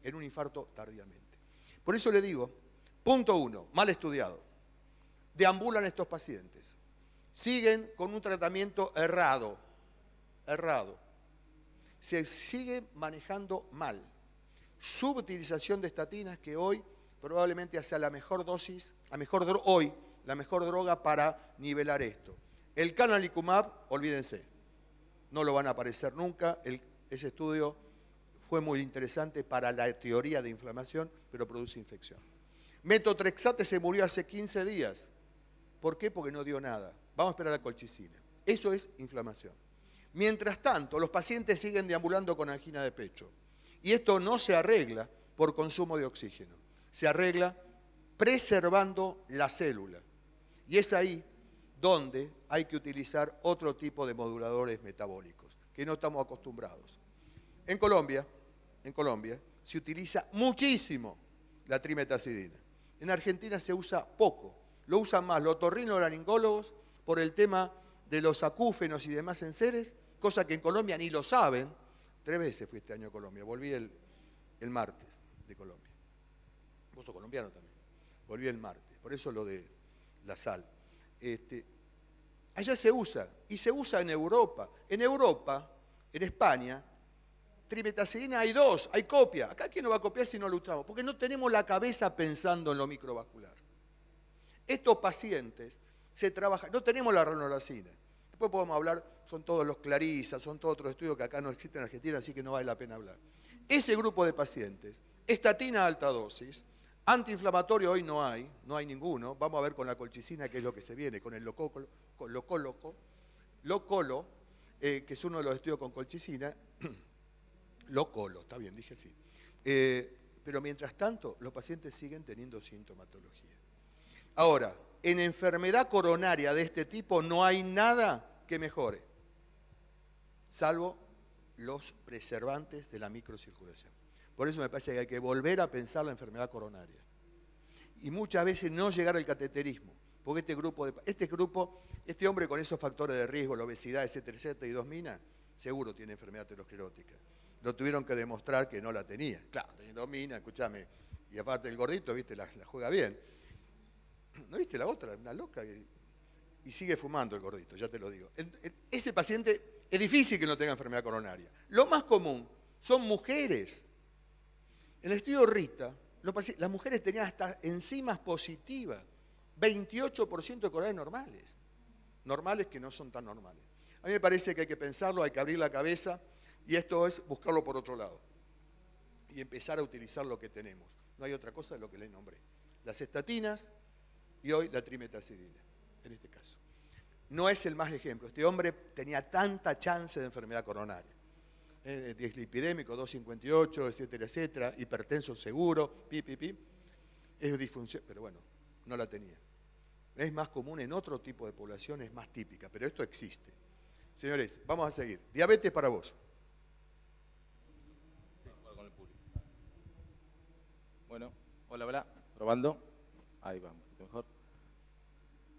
en un infarto tardíamente. Por eso le digo, punto 1, mal estudiado. Deambulan estos pacientes. Siguen con un tratamiento errado. Se sigue manejando mal. Subutilización de estatinas que hoy probablemente sea la mejor dosis, la mejor droga para nivelar esto. El canalicumab, olvídense, no lo van a aparecer nunca. Ese estudio fue muy interesante para la teoría de inflamación, pero produce infección. Metotrexate se murió hace 15 días. ¿Por qué? Porque no dio nada. Vamos a esperar a colchicina. Eso es inflamación. Mientras tanto, los pacientes siguen deambulando con angina de pecho. Y esto no se arregla por consumo de oxígeno. Se arregla preservando la célula. Y es ahí donde hay que utilizar otro tipo de moduladores metabólicos, que no estamos acostumbrados. En Colombia se utiliza muchísimo la trimetazidina. En Argentina se usa poco. Lo usan más los otorrinolaringólogos por el tema de los acúfenos y demás enseres, cosa que en Colombia ni lo saben. 3 veces fui este año a Colombia, volví el martes de Colombia. Vos sos colombiano también. Volví el martes, por eso lo de la sal. Allá se usa, y se usa en Europa. En Europa, en España, trimetazidina hay 2, hay copia. Acá ¿quién no va a copiar si no lo usamos? Porque no tenemos la cabeza pensando en lo microvascular. Estos pacientes se trabajan, no tenemos la ranolacina. Después podemos hablar, son todos los clarisas, son todos otros estudios que acá no existen en Argentina, así que no vale la pena hablar. Ese grupo de pacientes, estatina alta dosis, antiinflamatorio hoy no hay ninguno. Vamos a ver con la colchicina qué es lo que se viene, con el locolo, que es uno de los estudios con colchicina. Locolo, está bien, dije sí. Pero mientras tanto, los pacientes siguen teniendo sintomatología. Ahora, en enfermedad coronaria de este tipo no hay nada que mejore, salvo los preservantes de la microcirculación. Por eso me parece que hay que volver a pensar la enfermedad coronaria. Y muchas veces no llegar al cateterismo, porque este hombre con esos factores de riesgo, la obesidad, etcétera, etcétera, y 2 minas, seguro tiene enfermedad aterosclerótica. Lo tuvieron que demostrar que no la tenía. Claro, teniendo 2 minas, escúchame, y aparte el gordito, viste, la juega bien. ¿No viste la otra? Una loca. Y sigue fumando el gordito, ya te lo digo. Ese paciente es difícil que no tenga enfermedad coronaria. Lo más común son mujeres. En el estudio Rita, las mujeres tenían hasta enzimas positivas, 28% de coronarias normales. Normales que no son tan normales. A mí me parece que hay que pensarlo, hay que abrir la cabeza, y esto es buscarlo por otro lado. Y empezar a utilizar lo que tenemos. No hay otra cosa de lo que les nombré. Las estatinas y hoy la trimetilacilina, en este caso. No es el más ejemplo. Este hombre tenía tanta chance de enfermedad coronaria. Dislipidémico, 258, etcétera, etcétera, hipertenso seguro, es disfunción, pero bueno, no la tenía. Es más común en otro tipo de población, es más típica, pero esto existe. Señores, vamos a seguir. Diabetes para vos. Bueno, hola, probando. Ahí va, un poquito mejor.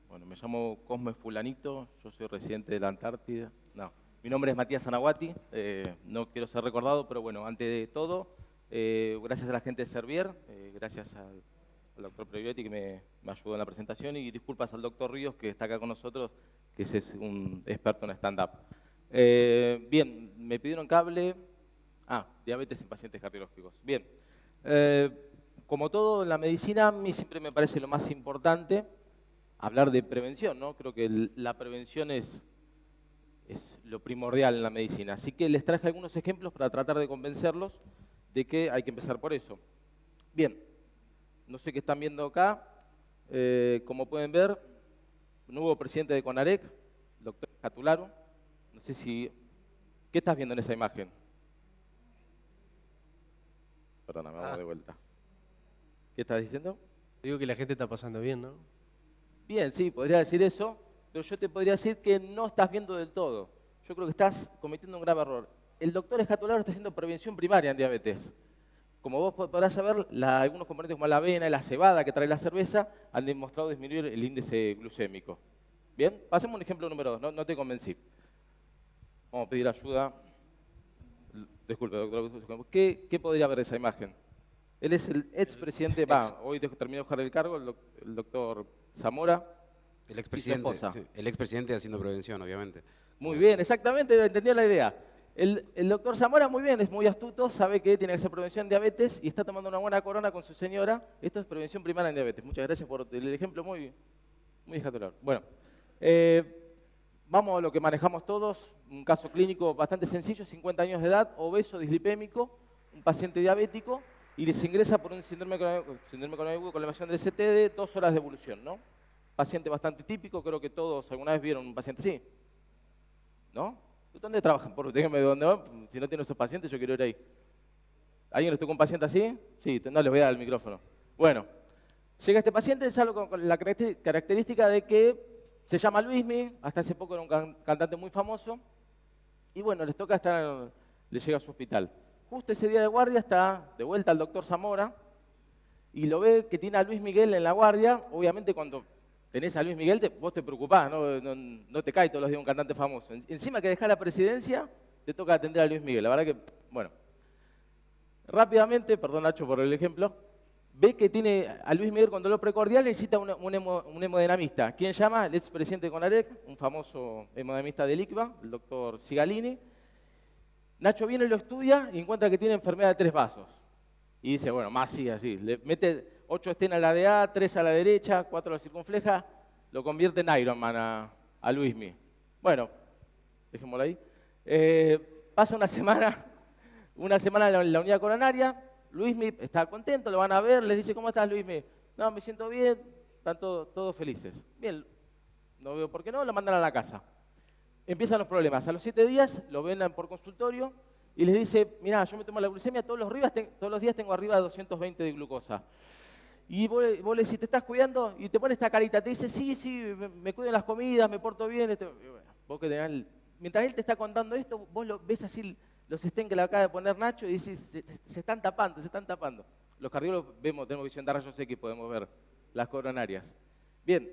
Bueno, me llamo Cosme Fulanito, yo soy residente de la Antártida. No, mi nombre es Matías Anahuati, no quiero ser recordado, pero bueno, antes de todo, gracias a la gente de Servier, gracias al doctor Previotti que me ayudó en la presentación, y disculpas al doctor Ríos que está acá con nosotros, que es un experto en stand-up. Bien, me pidieron cable. Diabetes en pacientes cardiológicos. Bien, como todo en la medicina, a mí siempre me parece lo más importante hablar de prevención, ¿no? Creo que la prevención es lo primordial en la medicina. Así que les traje algunos ejemplos para tratar de convencerlos de que hay que empezar por eso. Bien, no sé qué están viendo acá. Como pueden ver, nuevo presidente de CONAREC, doctor Catularo. No sé si... ¿Qué estás viendo en esa imagen? Perdóname, vamos de vuelta. ¿Qué estás diciendo? Digo que la gente está pasando bien, ¿no? Bien, sí, podría decir eso, pero yo te podría decir que no estás viendo del todo. Yo creo que estás cometiendo un grave error. El doctor Escatolaro está haciendo prevención primaria en diabetes. Como vos podrás saber, algunos componentes como la avena y la cebada que trae la cerveza han demostrado disminuir el índice glucémico. Bien, pasemos a un ejemplo número 2, no te convencí. Vamos a pedir ayuda. Disculpe, doctor, ¿qué podría ver esa imagen? Él es el expresidente, hoy terminó de dejar el cargo, el doctor Zamora. El expresidente, sí, el expresidente haciendo prevención, obviamente. Muy bien, exactamente, entendió la idea. El doctor Zamora, muy bien, es muy astuto, sabe que tiene que hacer prevención de diabetes y está tomando una buena corona con su señora. Esto es prevención primaria en diabetes. Muchas gracias por el ejemplo muy escatolaro. Bueno, vamos a lo que manejamos todos, un caso clínico bastante sencillo, 50 años de edad, obeso, dislipémico, un paciente diabético, y les ingresa por un síndrome coronario con elevación del CT de 2 horas de evolución, ¿no? Paciente bastante típico, creo que todos alguna vez vieron un paciente así, ¿no? ¿Dónde trabajan? Díganme de dónde van, si no tienen esos pacientes yo quiero ir ahí. ¿Alguien les tocó un paciente así? Sí, no les voy a dar el micrófono. Bueno, llega este paciente, es algo con la característica de que se llama Luismi, hasta hace poco era un cantante muy famoso, y bueno, les toca le llega a su hospital. Justo ese día de guardia está de vuelta el doctor Zamora, y lo ve que tiene a Luis Miguel en la guardia. Obviamente cuando tenés a Luis Miguel vos te preocupás, no te cae todos los días un cantante famoso. Encima que dejás la presidencia, te toca atender a Luis Miguel. La verdad que, bueno, rápidamente, perdón Nacho por el ejemplo, ve que tiene a Luis Miguel con dolor precordial, necesita un hemodinamista. ¿Quién llama? El expresidente de CONAREC, un famoso hemodinamista del ICVA, el doctor Sigalini. Nacho viene y lo estudia y encuentra que tiene enfermedad de 3 vasos. Y dice, bueno, más sí, así. Le mete 8 estén a la DA, 3 a la derecha, 4 a la circunfleja, lo convierte en Ironman a Luismi. Bueno, dejémoslo ahí. Pasa una semana en la unidad coronaria, Luismi está contento, lo van a ver, les dice, ¿cómo estás, Luismi? No, me siento bien, están todos felices. Bien, no veo por qué no, lo mandan a la casa. Empiezan los problemas. A los 7 días lo ven por consultorio y les dice, mirá, yo me tomo la glucemia, todos los días tengo arriba de 220 de glucosa. Y vos le decís, ¿te estás cuidando? Y te pone esta carita, te dice, sí, me cuido en las comidas, me porto bien. Vos que tenés mientras él te está contando esto, vos lo ves así, los estén que le acaba de poner Nacho y decís, se están tapando, se están tapando. Los cardiólogos tenemos visión de rayos X, podemos ver las coronarias. Bien,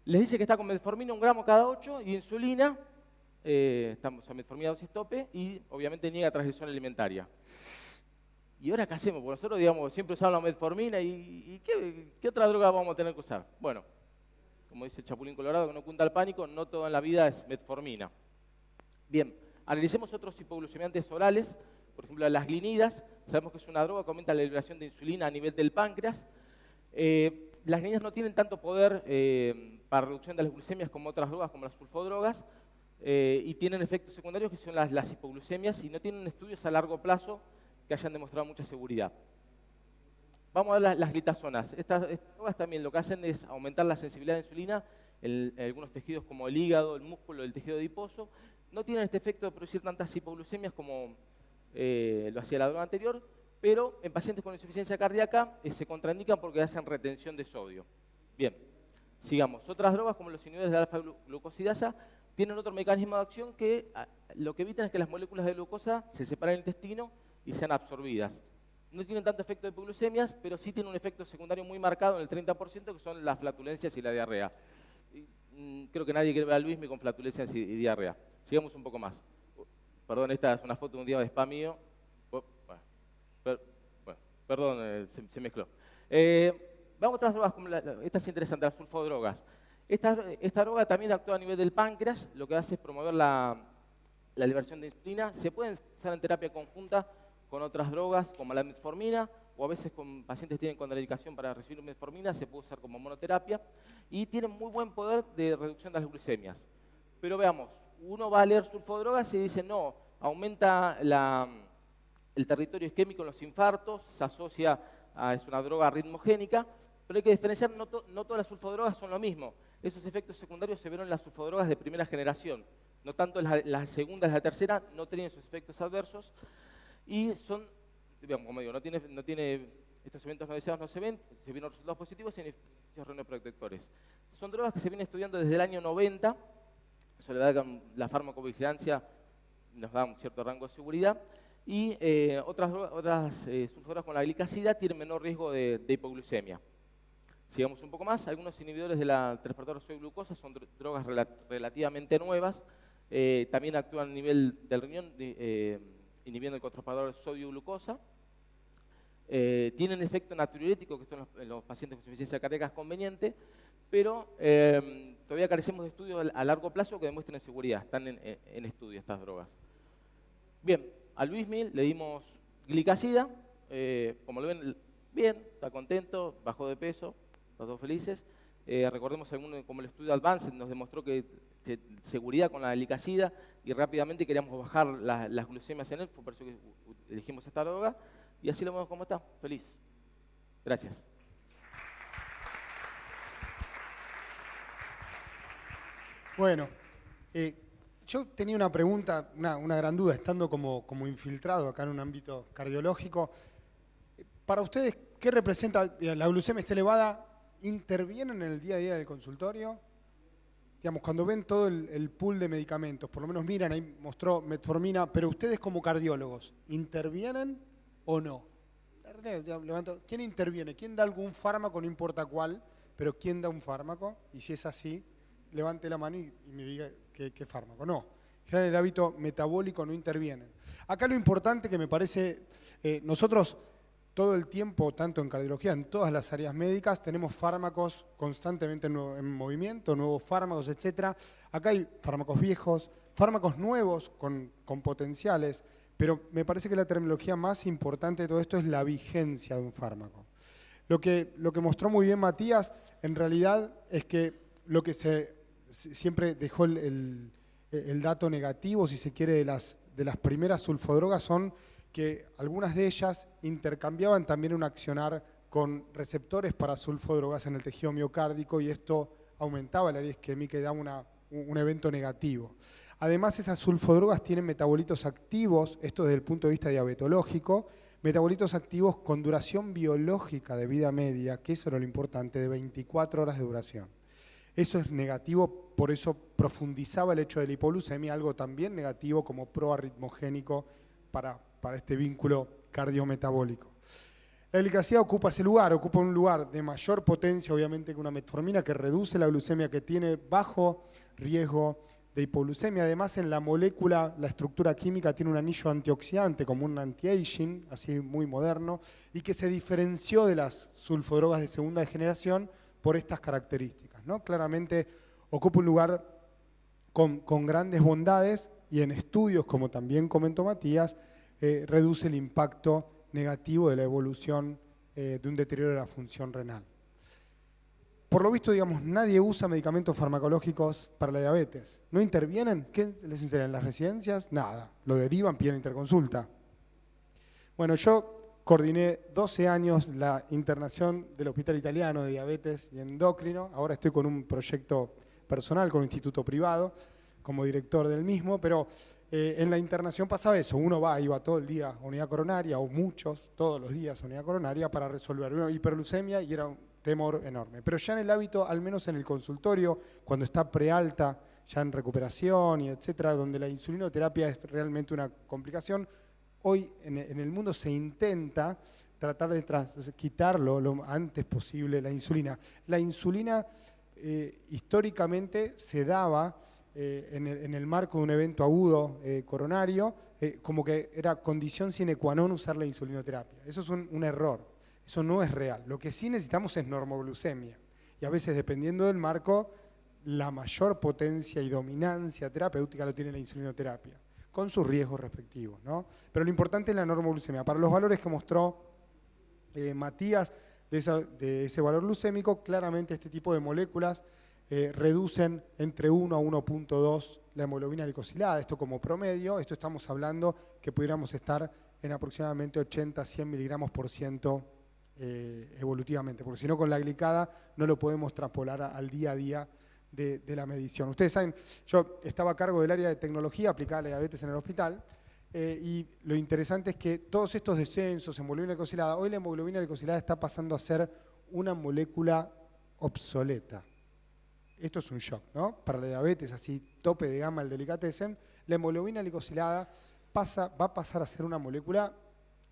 les dice que está con metformina 1 gramo cada 8 y insulina, estamos a metformina dosis tope y obviamente niega transgresión alimentaria. ¿Y ahora qué hacemos? Porque nosotros, digamos, siempre usamos la metformina y ¿qué otra droga vamos a tener que usar? Bueno, como dice el Chapulín Colorado, que no cunda el pánico, no todo en la vida es metformina. Bien, analicemos otros hipoglucemiantes orales, por ejemplo las glinidas. Sabemos que es una droga que aumenta la liberación de insulina a nivel del páncreas. Las glinidas no tienen tanto poder para reducción de las glucemias como otras drogas, como las sulfodrogas, y tienen efectos secundarios que son las hipoglucemias y no tienen estudios a largo plazo que hayan demostrado mucha seguridad. Vamos a ver las glitazonas. Estas drogas también lo que hacen es aumentar la sensibilidad de insulina en algunos tejidos como el hígado, el músculo, el tejido adiposo. No tienen este efecto de producir tantas hipoglucemias como lo hacía la droga anterior, pero en pacientes con insuficiencia cardíaca se contraindican porque hacen retención de sodio. Bien, sigamos. Otras drogas como los inhibidores de alfa-glucosidasa tienen otro mecanismo de acción que lo que evitan es que las moléculas de glucosa se separen en el intestino y sean absorbidas. No tienen tanto efecto de hipoglucemias, pero sí tienen un efecto secundario muy marcado en el 30%, que son las flatulencias y la diarrea. Creo que nadie quiere ver a Luismi con flatulencias y diarrea. Sigamos un poco más. Perdón, esta es una foto de un día de spa mío. Perdón, se mezcló. Vamos a otras drogas, como esta es interesante, las sulfodrogas. Esta droga también actúa a nivel del páncreas, lo que hace es promover la liberación de insulina. Se pueden usar en terapia conjunta con otras drogas como la metformina, o a veces con pacientes que tienen contraindicación para recibir metformina, se puede usar como monoterapia, y tienen muy buen poder de reducción de las glucemias. Pero veamos, uno va a leer sulfodrogas y dice, no, aumenta el territorio isquémico en los infartos, se asocia es una droga ritmogénica, pero hay que diferenciar, no todas las sulfodrogas son lo mismo. Esos efectos secundarios se vieron en las sulfodrogas de primera generación, no tanto en las segundas, la tercera, no tienen esos efectos adversos, y son, digamos, como digo, no tiene estos eventos no deseados no se ven, se vieron resultados positivos y beneficios renioprotectores. Son drogas que se vienen estudiando desde el año 90, eso le da que la farmacovigilancia nos da un cierto rango de seguridad, y otras sulfodrogas como la glicazida tienen menor riesgo de hipoglucemia. Sigamos un poco más, algunos inhibidores de la transportadora de sodio-glucosa son drogas relativamente nuevas, también actúan a nivel del riñón, inhibiendo el cotransportador de sodio-glucosa. Tienen efecto natriurético, que esto en los pacientes con insuficiencia cardíaca es conveniente, pero todavía carecemos de estudios a largo plazo que demuestren seguridad. Están en estudio estas drogas. Bien, a Luismi le dimos glicazida, como lo ven, bien, está contento, bajó de peso, los dos felices. Recordemos como el estudio Advanced nos demostró que seguridad con la glicazida y rápidamente queríamos bajar las glucemias en él, fue por eso que elegimos esta droga y así lo vemos como está, feliz. Gracias. Bueno, yo tenía una pregunta, una gran duda, estando como infiltrado acá en un ámbito cardiológico. Para ustedes, ¿qué representa la glucemia está elevada? ¿Interviene en el día a día del consultorio? Digamos, cuando ven todo el pool de medicamentos, por lo menos miran, ahí mostró metformina, pero ustedes como cardiólogos, ¿intervienen o no? ¿Quién interviene? ¿Quién da algún fármaco? No importa cuál, pero ¿quién da un fármaco? Y si es así, levante la mano y me diga qué fármaco. No, en general el hábito metabólico no interviene. Acá lo importante que me parece, nosotros todo el tiempo, tanto en cardiología, en todas las áreas médicas, tenemos fármacos constantemente en movimiento, nuevos fármacos, etc. Acá hay fármacos viejos, fármacos nuevos con potenciales, pero me parece que la terminología más importante de todo esto es la vigencia de un fármaco. Lo que mostró muy bien Matías, en realidad, es que lo que siempre dejó el dato negativo, si se quiere, de las primeras sulfodrogas son que algunas de ellas intercambiaban también un accionar con receptores para sulfodrogas en el tejido miocárdico y esto aumentaba el área isquémica y daba un evento negativo. Además, esas sulfodrogas tienen metabolitos activos, esto desde el punto de vista diabetológico, metabolitos activos con duración biológica de vida media, que eso era lo importante, de 24 horas de duración. Eso es negativo, por eso profundizaba el hecho de la hipoglucemia, algo también negativo como proarritmogénico para este vínculo cardiometabólico. La glicalidad ocupa ese lugar, ocupa un lugar de mayor potencia, obviamente, que una metformina, que reduce la glucemia, que tiene bajo riesgo de hipoglucemia. Además, en la molécula, la estructura química tiene un anillo antioxidante, como un anti-aging, así muy moderno, y que se diferenció de las sulfodrogas de segunda generación por estas características, ¿no? Claramente ocupa un lugar con grandes bondades y en estudios, como también comentó Matías, reduce el impacto negativo de la evolución de un deterioro de la función renal. Por lo visto, digamos, nadie usa medicamentos farmacológicos para la diabetes. ¿No intervienen? ¿Qué les enseñan en las residencias? Nada. Lo derivan, piden interconsulta. Bueno, yo coordiné 12 años la internación del Hospital Italiano de Diabetes y Endocrino. Ahora estoy con un proyecto personal, con un instituto privado, como director del mismo, pero en la internación pasaba eso. Uno iba todo el día a unidad coronaria, o muchos, todos los días a unidad coronaria, para resolver una hiperglucemia, y era un temor enorme. Pero ya en el hábito, al menos en el consultorio, cuando está prealta, ya en recuperación y etcétera, donde la insulinoterapia es realmente una complicación, hoy en el mundo se intenta tratar de quitarlo lo antes posible la insulina. La insulina históricamente se daba en el marco de un evento agudo coronario, como que era condición sine qua non usar la insulinoterapia. Eso es un error. Eso no es real. Lo que sí necesitamos es normoglucemia. Y a veces, dependiendo del marco, la mayor potencia y dominancia terapéutica lo tiene la insulinoterapia, con sus riesgos respectivos, ¿no? Pero lo importante es la normoglucemia. Para los valores que mostró Matías de ese valor glucémico, claramente este tipo de moléculas reducen entre 1 a 1.2 la hemoglobina glicosilada. Esto como promedio, esto estamos hablando que pudiéramos estar en aproximadamente 80 a 100 miligramos por ciento evolutivamente, porque si no, con la glicada no lo podemos traspolar al día a día de la medición. Ustedes saben, yo estaba a cargo del área de tecnología aplicada a la diabetes en el hospital, y lo interesante es que todos estos descensos en hemoglobina glicosilada, hoy la hemoglobina glicosilada está pasando a ser una molécula obsoleta. Esto es un shock, ¿no? Para la diabetes, así tope de gama el delicatessen, la hemoglobina glicosilada va a pasar a ser una molécula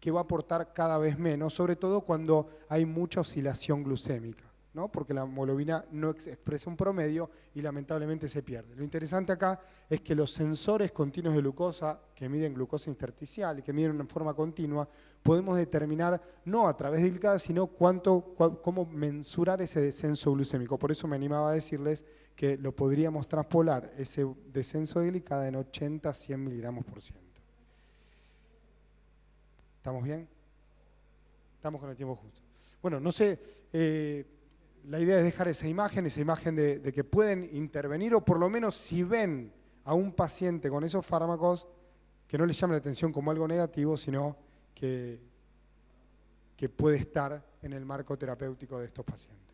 que va a aportar cada vez menos, sobre todo cuando hay mucha oscilación glucémica, ¿no? Porque la hemoglobina no expresa un promedio y lamentablemente se pierde. Lo interesante acá es que los sensores continuos de glucosa, que miden glucosa intersticial y que miden en forma continua, podemos determinar, no a través de glicada, sino cómo mensurar ese descenso glucémico. Por eso me animaba a decirles que lo podríamos traspolar, ese descenso de glicada, en 80 a 100 miligramos por ciento. ¿Estamos bien? Estamos con el tiempo justo. Bueno, no sé, la idea es dejar esa imagen de que pueden intervenir, o por lo menos si ven a un paciente con esos fármacos, que no les llame la atención como algo negativo, sino que puede estar en el marco terapéutico de estos pacientes.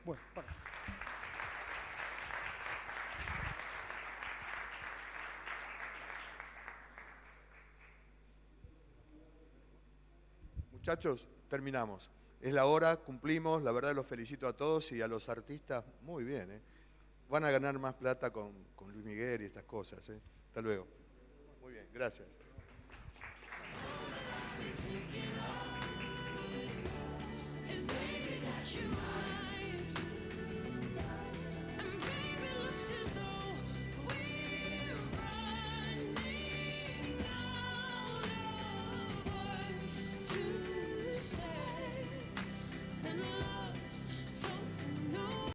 Bueno. Muchachos, terminamos. Es la hora, cumplimos, la verdad los felicito a todos y a los artistas, muy bien, ¿eh? Van a ganar más plata con Luis Miguel y estas cosas, ¿eh? Hasta luego. Muy bien, gracias.